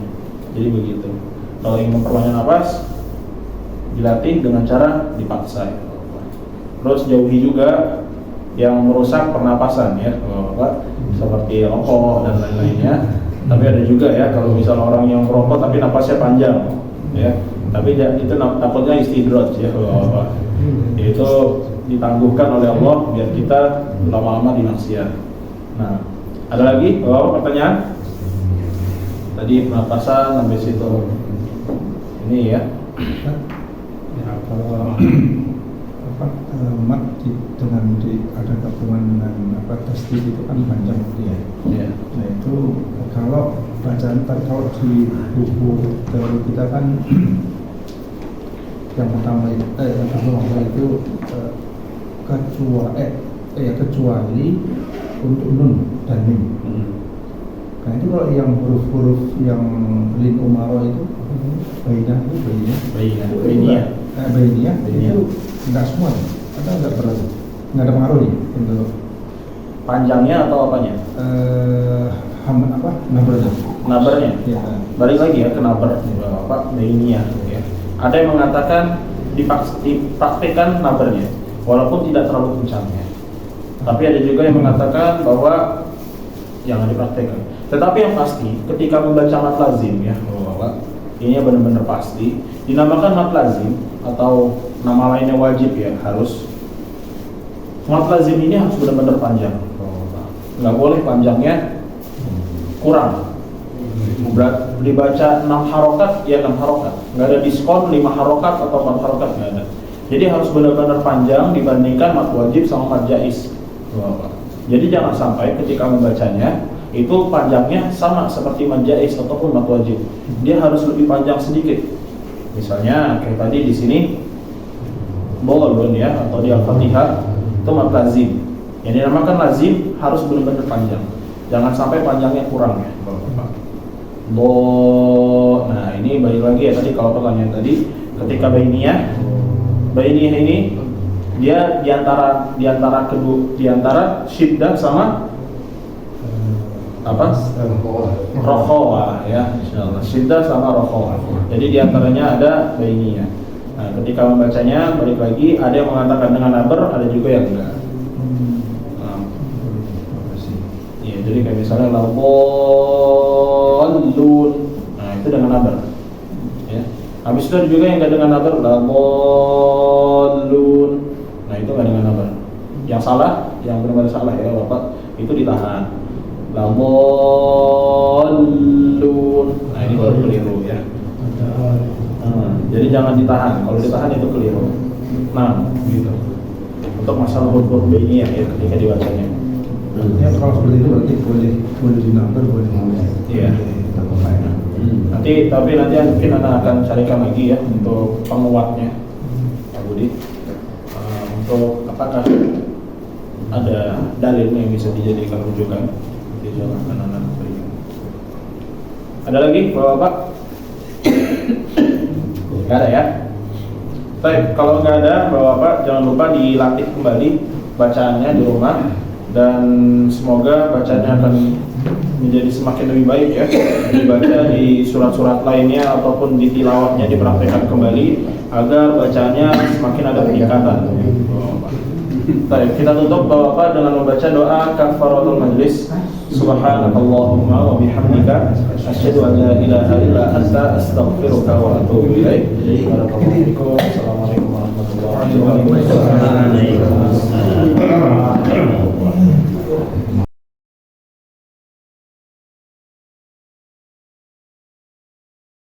Jadi begitu. Kalau ingin memperbanyak nafas, dilatih dengan cara dipaksa ya. Terus jauhi juga yang merusak pernapasan ya, seperti rokok dan lain-lainnya. Tapi ada juga ya, kalau misalnya orang yang merokok tapi napasnya panjang ya, tapi itu takutnya istidroj ya, itu ditangguhkan oleh Allah biar kita lama-lama di maksiat. Nah, ada lagi pertanyaan? Tadi pernapasan sampai situ. Ini ya. Ya, kalau mat dengan ada gabungan dengan tasdid itu kan panjang dia. Ya. Nah itu kalau bacaan kalau di buku teori kita kan yang pertama itu kecuali untuk nun dan mim. Nah itu kalau yang huruf-huruf yang lin umaro itu bainah itu enggak semua, atau enggak berlaku, enggak ada pengaruh nih untuk panjangnya atau apanya? Nabernya. Ya. Balik lagi ya ke naber, bainiyah ya. Ada yang mengatakan dipraktikkan nabernya walaupun tidak terlalu kencang ya. Tapi ada juga yang mengatakan bahwa jangan dipraktikkan. Tetapi yang pasti ketika membaca mat lazim ya, ini benar-benar pasti dinamakan mat lazim atau nama lainnya wajib ya, harus mat lazim ini harus benar-benar panjang. Nggak boleh panjangnya kurang. Berat dibaca 6 harokat ya 6 harokat, nggak ada diskon 5 harokat atau 4 harokat, nggak ada. Jadi harus benar-benar panjang dibandingkan mat wajib sama mat jaiz. Jadi jangan sampai ketika membacanya itu panjangnya sama seperti mat jaiz ataupun mat wajib. Dia harus lebih panjang sedikit. Misalnya kayak tadi di sini bolon ya, atau di Al-Fatihah itu mat lazim. Yang dinamakan lazim harus benar-benar panjang. Jangan sampai panjangnya kurang ya. Nah ini balik lagi ya tadi kalau pertanyaan tadi, ketika bainiyah ini dia diantara syiddah sama apa? Rokhawa ya, insyaallah. Syiddah sama rokhawa. Jadi diantaranya ada bainiyah. Nah, ketika membacanya balik lagi ada yang mengatakan dengan naber, ada juga yang enggak. Iya, jadi kayak misalnya laballun. Nah, itu dengan naber. Ya. Habis itu ada juga yang enggak dengan naber, laballun. Nah, itu enggak dengan naber. Yang salah, yang benar-benar salah ya, Bapak, itu ditahan. Laballun. Nah, ini baru keliru ya. Jadi jangan ditahan. Kalau ditahan itu keliru. Nah, gitu. Untuk masalah huruf bainiyah ya ketika dibacanya. Ya kalau seperti itu berarti boleh dinamper, boleh. Iya. Tapi nanti mungkin Anda akan carikan lagi ya untuk penguatnya, Pak Budi. Untuk apakah ada dalilnya yang bisa dijadikan rujukan? Silahkan Anda berikan. Ada lagi, Bapak? Nggak ada ya? Baik, kalau nggak ada, Bapak jangan lupa dilatih kembali bacaannya di rumah, dan semoga bacaannya akan menjadi semakin lebih baik ya, dibaca di surat-surat lainnya ataupun di tilawahnya dipraktekkan kembali agar bacaannya semakin ada peningkatan. Baik, kita tutup Bapak dengan membaca doa kafaratul majlis. Subhanakallahumma wa bihamdika asyhadu an la ilaha illa anta astaghfiruka wa atubu ilaik. Assalamualaikum warahmatullahi wabarakatuh.